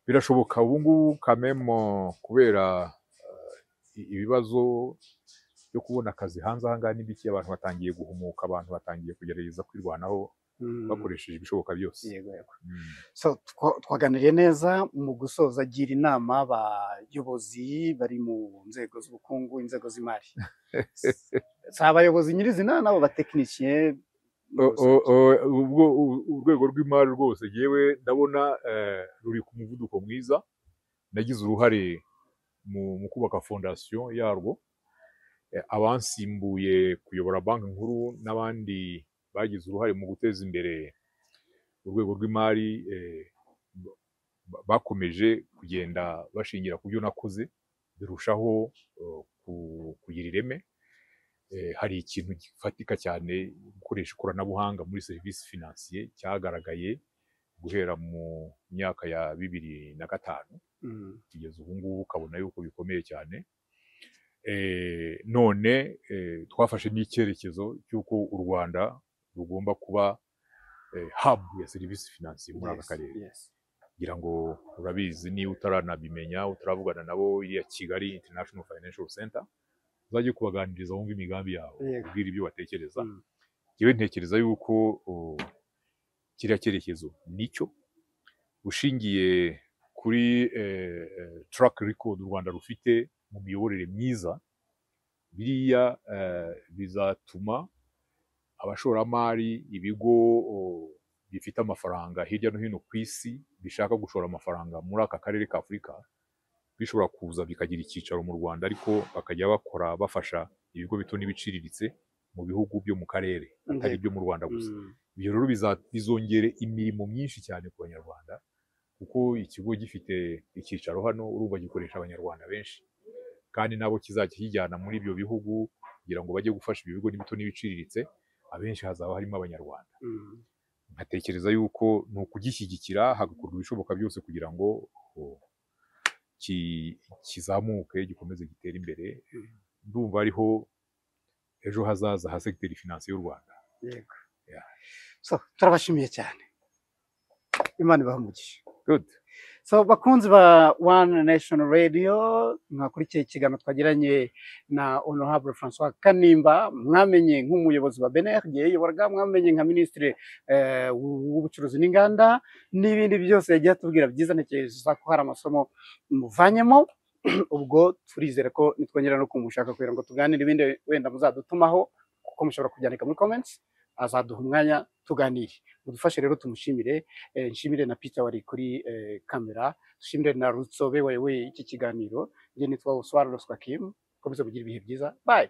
Speaker 1: birashoboka ubu ngubu kamemo, kubera ibibazo byo kubona akazi hanze ahangaha n'ibiki, abantu batangiye guhumuka, abantu batangiye kugerageza kwirwanaho bakoresheje ibishoboka byose.
Speaker 2: Yego. So twaganiriye neza. Mu gusoza, gira inama abayobozi bari mu nzego z'ubukungu, inzego z'imari. Si abayobozi nyirizina n'abo batekinisiye
Speaker 1: ubwo urwego rw'imari rwose yewe ndabona ruri ku muvuduko mwiza. Nagize uruhare mu kubaka fondasiyo yarwo, abansimbuye kuyobora banki nkuru n'abandi bagize uruhare mu guteza imbere urwego rw'imari bakomeje kugenda bashingira ku byo nakoze birushaho kugira ireme. Hari ikintu gifatika cyane gukoresha ikoranabuhanga muri serivisi finansiye cyagaragaye guhera mu myaka ya 2005 kugeza ubu ngubu, ukabona yuko bikomeye cyane. None twafashe n'icyerekezo cy'uko u Rwanda rugomba kuba hub ya serivisi finansiye muri aka karere. Ngira ngo urabizi, niba utaranabimenya utaravugana nabo, iriya Kigali International Financial Center uzajye kubaganiriza wumva imigambi yawe, ubwira ibyo batekereza. Yewe ntekereza yuko kiriya cyerekezo nicyo, ushingiye kuri track record u Rwanda rufite mu miyoborere myiza, biriya bizatuma abashoramari, ibigo bifite amafaranga hirya no hino ku isi bishaka gushora amafaranga muri aka karere ka Afurika bishobora kuza bikagira icyicaro mu Rwanda, ariko bakajya bakora bafasha ibigo bito n'ibiciriritse mu bihugu byo mu karere atari ibyo mu Rwanda gusa. Ibyo rero bizongera imirimo myinshi cyane ku Banyarwanda, kuko ikigo gifite icyicaro hano urumva gikoresha Abanyarwanda benshi, kandi nabo kizajya kijyana muri ibyo bihugu kugira ngo bajye gufasha ibyo bigo bito n'ibiciriritse, abenshi hazaba harimo Abanyarwanda. Nkatekereza yuko ni ukugishyigikira, hagakorwa ibishoboka byose kugira ngo kizamuke, gikomeze gitere imbere. Ndumva ariho ejo hazaza ha segiteri finansiye y'u Rwanda.
Speaker 2: Yego. So turabashimiye cyane, Imana ibahe umugisha.
Speaker 1: Good.
Speaker 2: So bakunzi ba One Nation Radio, mwakurikiye ikiganiro twagiranye na Honorable François Kanimba, mwamenye nk'umuyobozi wa BNRD yoboraga, mwamenye nka Minisitiri w'ubucuruzi n'inganda, n'ibindi byose yagiye atubwira byiza. Ntekereza ko hari amasomo muvanyemo. Ubwo turizere ko nitwongera no kumushaka kugira ngo tuganire ibindi wenda muzadutumaho, kuko mushobora kubyandika muri comments, azaduha umwanya tuganire. Mudufashe rero tumushimire, nshimire na Peter wari kuri kamera, nshimire na Rutsobe wewe iki kiganiro. Nge nitwa Oswald Roswakim, komeza kugira ibihe byiza. Bye.